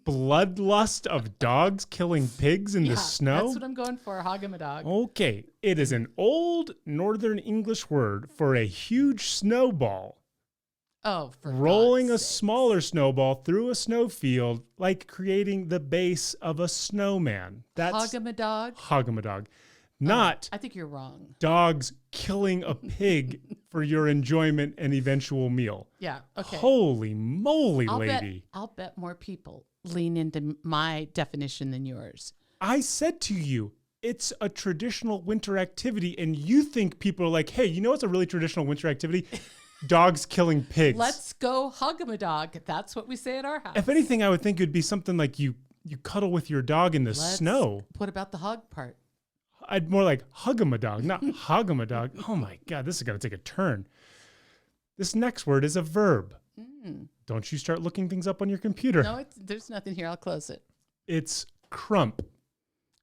bloodlust of dogs killing pigs in the snow? That's what I'm going for, hog-a-ma-dog. Okay, it is an old Northern English word for a huge snowball. Oh, for Rolling a God's sakes. smaller snowball through a snowfield, like creating the base of a snowman. That's Hog-a-ma-dog? hog-a-ma-dog. Not I think you're wrong. dogs killing a pig for your enjoyment and eventual meal. Yeah, okay. Holy moly, lady. I'll bet more people lean into my definition than yours. I said to you, it's a traditional winter activity, and you think people are like, hey, you know what's a really traditional winter activity? Dogs killing pigs. Let's go hug-a-ma-dog. That's what we say at our house. If anything, I would think it would be something like you cuddle with your dog in the snow. What about the hug part? I'd more like hug-a-ma-dog, not hog-a-ma-dog. Oh my God, this is going to take a turn. This next word is a verb. Don't you start looking things up on your computer. No, there's nothing here. I'll close it. It's crump.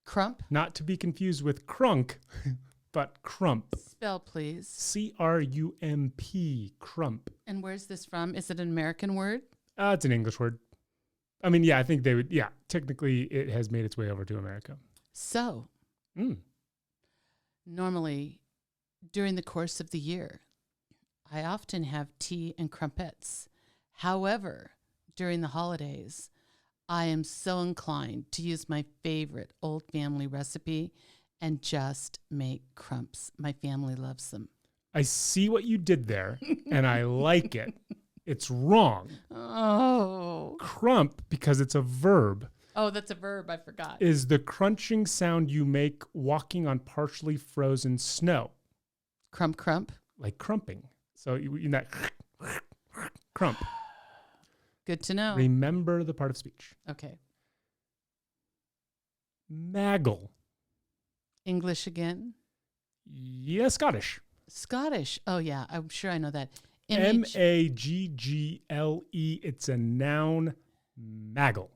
Crump? Not to be confused with crunk, but crump. Spell, please. C-R-U-M-P, crump. And where's this from? Is it an American word? It's an English word. I mean, yeah, I think they would, yeah, technically it has made its way over to America. So, normally during the course of the year, I often have tea and crumpets. However, during the holidays, I am so inclined to use my favorite old family recipe and just make crumps. My family loves them. I see what you did there, and I like it. It's wrong. Oh. Crump, because it's a verb, Oh, that's a verb. I forgot. is the crunching sound you make walking on partially frozen snow, Crump, crump. like crumping. So you that crump. Good to know. Remember the part of speech. Okay. Maggle. English again. Yeah, Scottish. Scottish. Oh, yeah. I'm sure I know that. M-A-G-G-L-E. It's a noun. Maggle.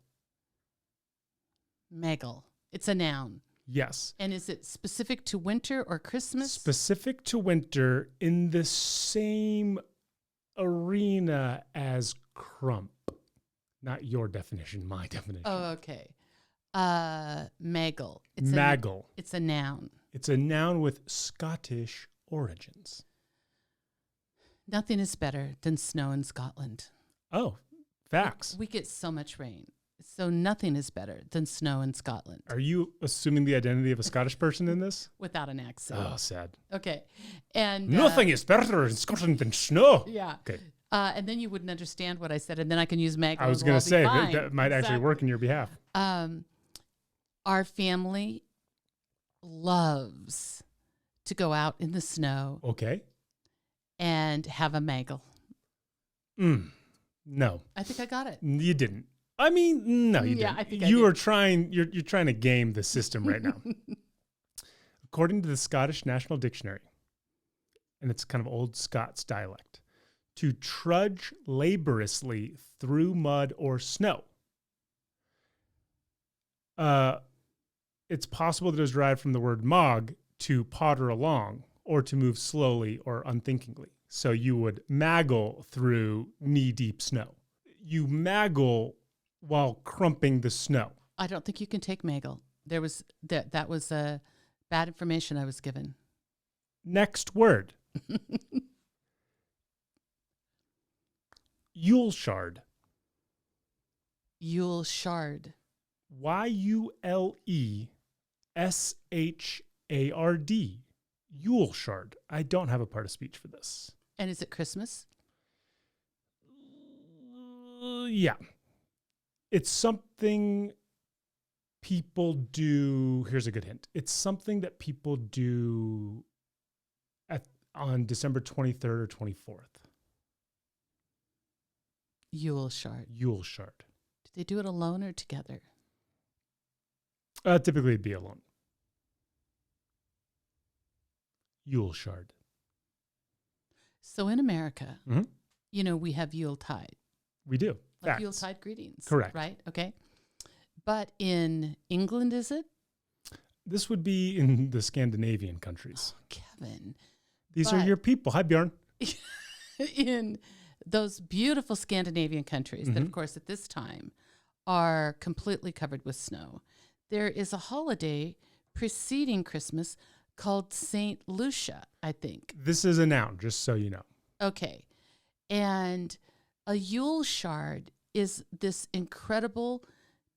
Maggle. It's a noun. Yes. And is it specific to winter or Christmas? Specific to winter in the same arena as crump. Not your definition, my definition. Oh, okay. Maggle. Maggle. It's a noun. It's a noun with Scottish origins. Nothing is better than snow in Scotland. Oh, facts. We get so much rain. So nothing is better than snow in Scotland. Are you assuming the identity of a Scottish person in this? Without an accent. Oh, sad. Okay. And Nothing is better in Scotland than snow. Yeah. Okay. And then you wouldn't understand what I said, and then I can use Maggle. I was going to say that might actually work in your behalf. Our family loves to go out in the snow Okay. and have a Maggle. No, I think I got it. you didn't. I mean, no, you Yeah, didn't. I think I you did. are trying. You're trying to game the system right now. According to the Scottish National Dictionary, and it's kind of old Scots dialect, to trudge laboriously through mud or snow. It's possible that it was derived from the word mog, to potter along, or to move slowly or unthinkingly. So you would maggle through knee-deep snow. You maggle while crumping the snow. I don't think you can take Magel. There was that was bad information I was given. Next word. Yule shard. Yule shard. Yuleshard. Yule shard. I don't have a part of speech for this. And is it Christmas? Yeah. It's something people do. Here's a good hint. It's something that people do on December 23rd or 24th. Yule shard. Yule shard. Do they do it alone or together? Typically it'd be alone. Yule shard. So in America, Mhm. we have Yuletide. We do. Like Facts. Yuletide greetings. Correct. Right? Okay. But in England, is it? This would be in the Scandinavian countries. Oh, Kevin. These are but- your people. Hi, Bjorn. In those beautiful Scandinavian countries that, of course, at this time are completely covered with snow, there is a holiday preceding Christmas called St. Lucia, I think. This is a noun, just so you know. Okay. And a Yule shard is this incredible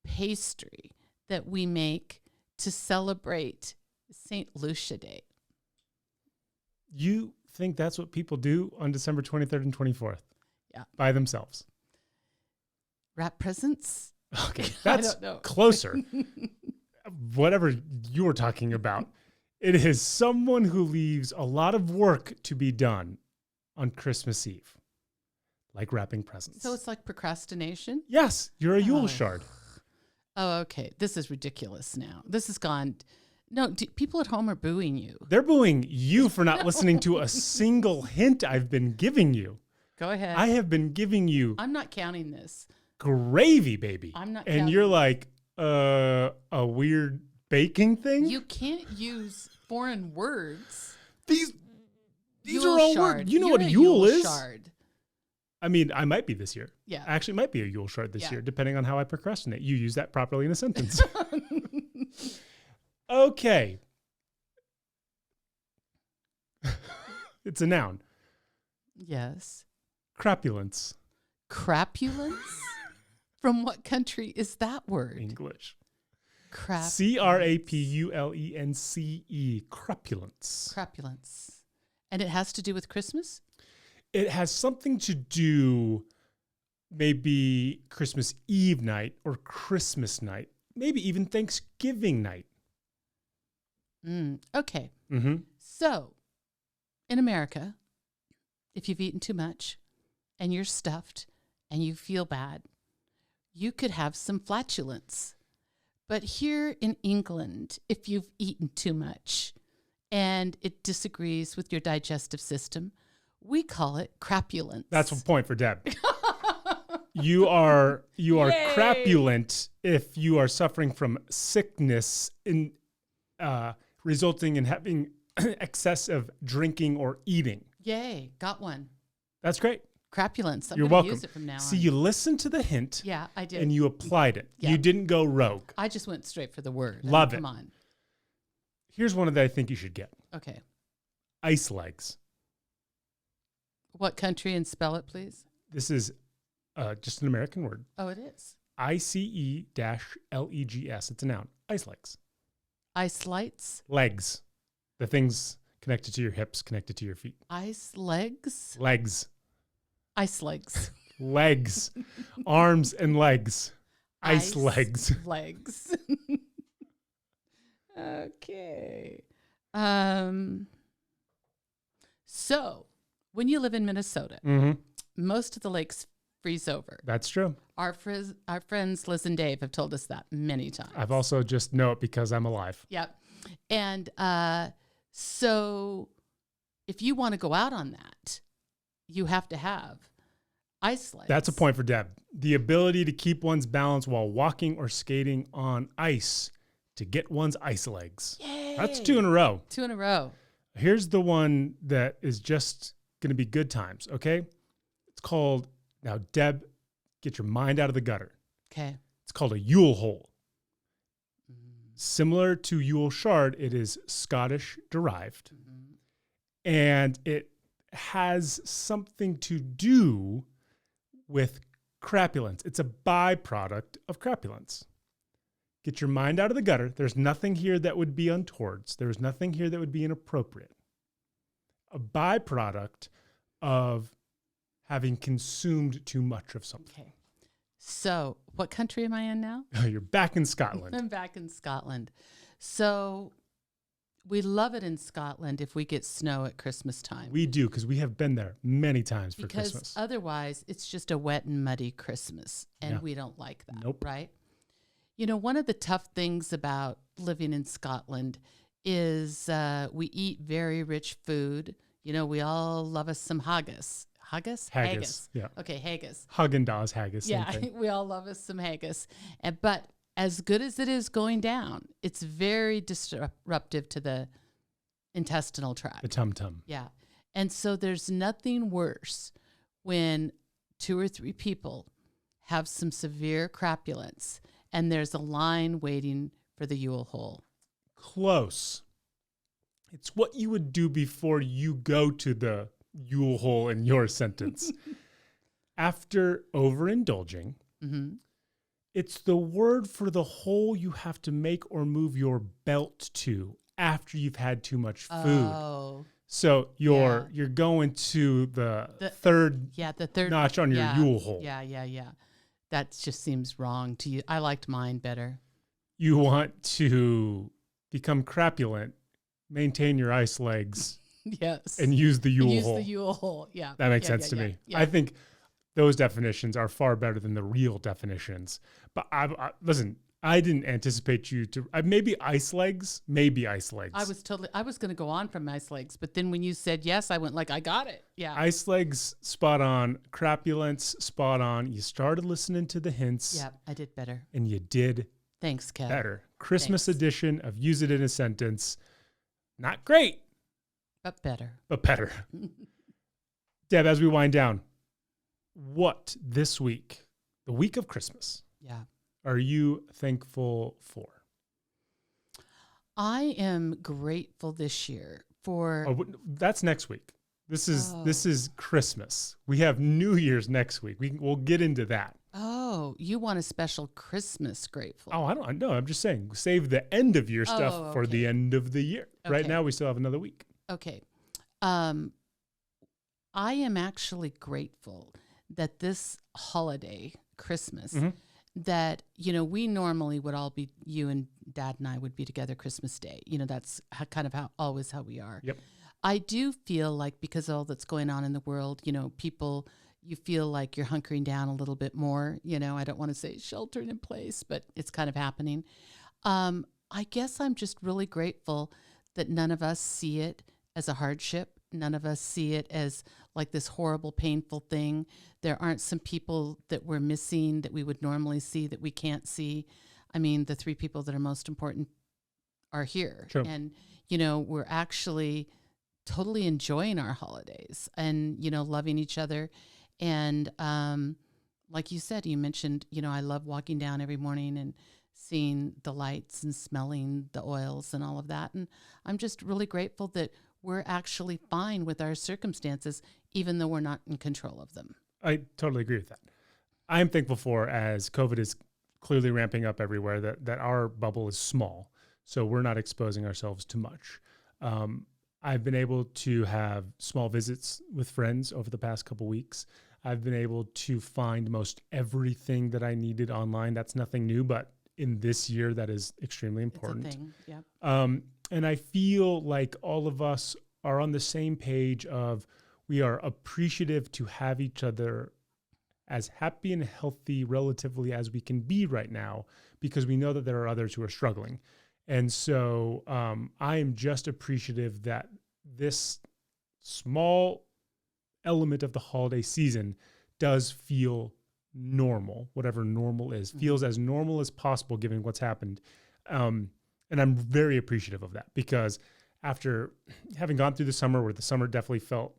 pastry that we make to celebrate St. Lucia Day. You think that's what people do on December 23rd and 24th? Yeah. By themselves. Wrap presents? Okay, I that's don't know. closer. Whatever you were talking about. It is someone who leaves a lot of work to be done on Christmas Eve, like wrapping presents. So it's like procrastination? Yes, you're a Yule Oh. shard. Oh, okay. This is ridiculous now. This has gone. No, people at home are booing you. They're booing you for not listening to a single hint I've been giving you. Go ahead. I have been giving you I'm not counting this. gravy, baby. I'm not And counting. you're like, a weird baking thing? You can't use foreign words. These Yule are all shard. words. You know You're what a Yule is? Shard. I mean, I might be this year. Yeah. I actually might be a Yule shard this Yeah. year, depending on how I procrastinate. You use that properly in a sentence. Okay. It's a noun. Yes. Crapulence. Crapulence? From what country is that word? English. Crap. Crapulence. Crapulence. Crapulence. And it has to do with Christmas? It has something to do maybe Christmas Eve night or Christmas night, maybe even Thanksgiving night. Okay. Mm-hmm. So, in America, if you've eaten too much and you're stuffed and you feel bad, you could have some flatulence. But here in England, if you've eaten too much and it disagrees with your digestive system, we call it crapulence. That's a point for Deb. You are Yay. crapulent if you are suffering from sickness in resulting in having excessive drinking or eating. Yay, got one. That's great. Crapulence. I'm You're going to welcome. use it from now on. See, you listened to the hint Yeah, I did. and you applied it. Yeah. You didn't go rogue. I just went straight for the word. Love it. Come on. Here's one that I think you should get. Okay. Ice legs. What country and spell it, please? This is just an American word. Oh, it is. ICE-LEGS. It's a noun. Ice legs. Ice lights. Legs. The things connected to your hips, connected to your feet. Ice legs. Legs. Ice legs. Legs. Arms and legs. Ice legs. Legs. Okay. So, when you live in Minnesota, Mm-hmm. most of the lakes freeze over. That's true. Our friends Liz and Dave have told us that many times. I've also just know it because I'm alive. Yep. And so if you want to go out on that, you have to have ice legs. That's a point for Deb. The ability to keep one's balance while walking or skating on ice to get one's ice legs. Yay. That's 2 in a row. 2 in a row. Here's the one that is just going to be good times, okay? It's called, now Deb, get your mind out of the gutter. Okay. It's called a Yule hole. similar to Yule Shard, it is Scottish derived, and it has something to do with crapulence. It's a byproduct of crapulence. Get your mind out of the gutter. There's nothing here that would be untoward. There's nothing here that would be inappropriate. A byproduct of having consumed too much of something. Okay. So what country am I in now? You're back in Scotland. I'm back in Scotland. So we love it in Scotland if we get snow at Christmas time. We do, because we have been there many times for because Christmas. Otherwise, it's just a wet and muddy Christmas, and we don't like that, Nope. right? You know, one of the tough things about living in Scotland is we eat very rich food. You know, we all love us some haggis. Haggis? Yeah. Okay, haggis. Haagen-Dazs haggis. Same Yeah, thing. we all love us some haggis. But as good as it is going down, it's very disruptive to the intestinal tract. The tum-tum. Yeah. And so there's nothing worse when 2 or 3 people have some severe crapulence and there's a line waiting for the Yule hole. Close. It's what you would do before you go to the Yule hole in your sentence. After overindulging, it's the word for the hole you have to make or move your belt to after you've had too much food. Oh. So you're going to the third notch on your Yule hole. Yeah. That just seems wrong to you. I liked mine better. You want to become crapulent, maintain your ice legs, yes, and use the Yule hole. Use the Yule hole. Yeah, that makes sense to me. Yeah. I think those definitions are far better than the real definitions. But listen, I didn't anticipate you to maybe ice legs. I was going to go on from ice legs, but then when you said yes, I went like, I got it. Yeah. Ice legs, spot on. Crapulence, spot on. You started listening to the hints. Yeah, I did better. And you did Thanks, Kev. better. Christmas edition of Use It in a Sentence. Not great. But better. But better. Deb, as we wind down, what this week, the week of Christmas, are you thankful for? I am grateful this year for... Oh, that's next week. This is Christmas. We have New Year's next week. We'll get into that. Oh, you want a special Christmas grateful? Oh, I don't know. I'm just saying, save the end of year stuff for the end of the year. Okay. Right now, we still have another week. Okay. I am actually grateful that this holiday, Christmas, that, you know, we normally would all be, you and Dad and I would be together Christmas Day. You know, that's always how we are. Yep. I do feel like because of all that's going on in the world, you know, you feel like you're hunkering down a little bit more. You know, I don't want to say sheltering in place, but it's kind of happening. I guess I'm just really grateful that none of us see it as a hardship. None of us see it as like this horrible, painful thing. There aren't some people that we're missing that we would normally see that we can't see. I mean, the 3 people that are most important are here. Sure. And, you know, we're actually totally enjoying our holidays and, you know, loving each other. And like you said, you mentioned, you know, I love walking down every morning and seeing the lights and smelling the oils and all of that. And I'm just really grateful that we're actually fine with our circumstances, even though we're not in control of them. I totally agree with that. I'm thankful for, as COVID is clearly ramping up everywhere, that our bubble is small, so we're not exposing ourselves to much. I've been able to have small visits with friends over the past couple weeks. I've been able to find most everything that I needed online. That's nothing new, but in this year, that is extremely important. It's a thing. Yep. And I feel like all of us are on the same page of we are appreciative to have each other as happy and healthy relatively as we can be right now, because we know that there are others who are struggling. And so I am just appreciative that this small element of the holiday season does feel normal, whatever normal is, feels as normal as possible given what's happened. And I'm very appreciative of that, because after having gone through the summer, where the summer definitely felt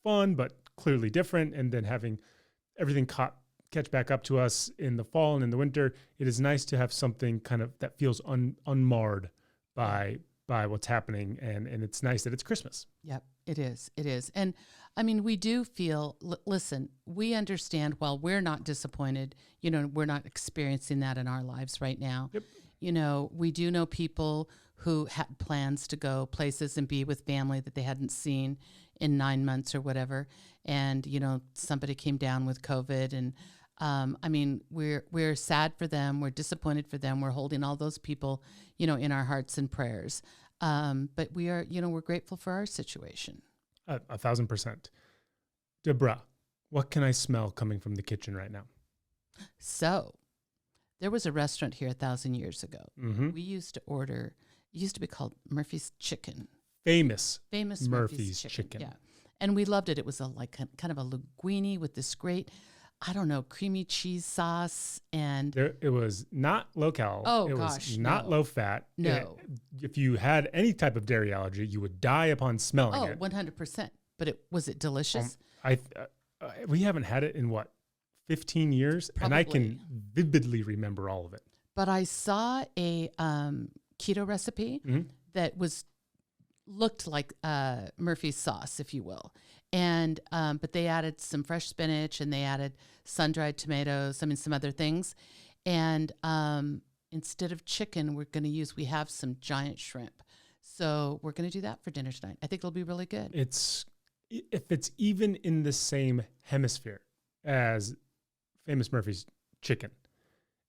fun, but clearly different, and then having everything catch back up to us in the fall and in the winter, it is nice to have something kind of that feels unmarred by what's happening. And it's nice that it's Christmas. Yep, it is. It is. And I mean, we do feel, listen, we understand while we're not disappointed, we're not experiencing that in our lives right now. Yep. We do know people who had plans to go places and be with family that they hadn't seen in 9 months or whatever. And, somebody came down with COVID. And I mean, we're sad for them. We're disappointed for them. We're holding all those people, in our hearts and prayers. But we are, we're grateful for our situation. 1,000%. Deborah, what can I smell coming from the kitchen right now? So there was a restaurant here 1,000 years ago. Mm-hmm. We used to order, it used to be called Murphy's Chicken. Famous Murphy's Chicken. Yeah. And we loved it. It was kind of a linguine with this great, I don't know, creamy cheese sauce. And it was not low-cal. Oh, it gosh, was not low-fat. No. If you had any type of dairy allergy, you would die upon smelling it. 100%. But was it delicious? We haven't had it in 15 years? Probably. And I can vividly remember all of it. But I saw a keto recipe that looked like Murphy's sauce, if you will. And but they added some fresh spinach and they added sun-dried tomatoes, some other things. And instead of chicken, we have some giant shrimp. So we're going to do that for dinner tonight. I think it'll be really good. If it's even in the same hemisphere as Famous Murphy's Chicken,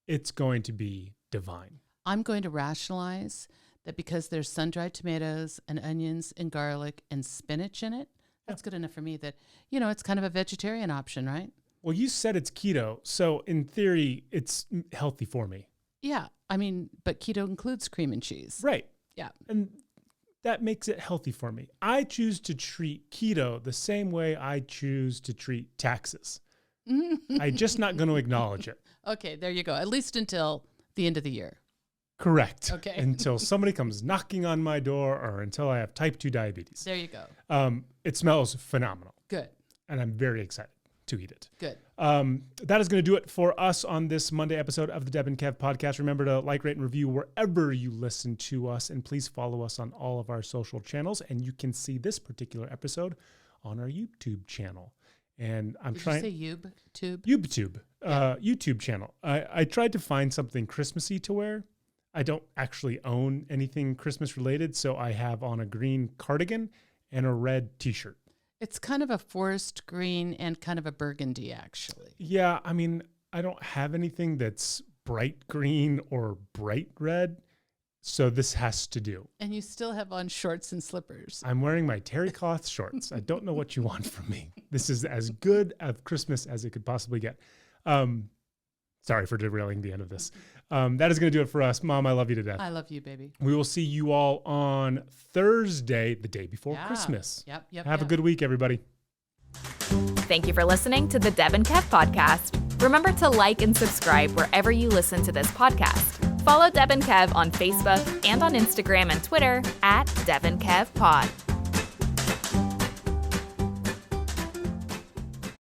it's going to be divine. I'm going to rationalize that because there's sun-dried tomatoes and onions and garlic and spinach in it, that's good enough for me that, it's kind of a vegetarian option, right? Well, you said it's keto, so in theory, it's healthy for me. Yeah, I mean, but keto includes cream and cheese. Right. Yeah. And that makes it healthy for me. I choose to treat keto the same way I choose to treat taxes. I'm just not going to acknowledge it. Okay, there you go. At least until the end of the year. Correct. Okay. Until somebody comes knocking on my door or until I have type 2 diabetes. There you go. It smells phenomenal. Good. And I'm very excited to eat it. Good. That is going to do it for us on this Monday episode of the Deb and Kev podcast. Remember to like, rate, and review wherever you listen to us. And please follow us on all of our social channels. And you can see this particular episode on our YouTube channel. And Did you say YouTube? YouTube. YouTube channel. I tried to find something Christmassy to wear. I don't actually own anything Christmas related, so I have on a green cardigan and a red t-shirt. It's kind of a forest green and kind of a burgundy, actually. Yeah, I mean, I don't have anything that's bright green or bright red, so this has to do. And you still have on shorts and slippers. I'm wearing my terry cloth shorts. I don't know what you want from me. This is as good of Christmas as it could possibly get. Sorry for derailing the end of this. That is going to do it for us. Mom, I love you to death. I love you, baby. We will see you all on Thursday, the day before Christmas. Yep. Have a good week, everybody. Thank you for listening to the Deb and Kev podcast. Remember to like and subscribe wherever you listen to this podcast. Follow Deb and Kev on Facebook and on Instagram and Twitter @Deb and Kev Pod.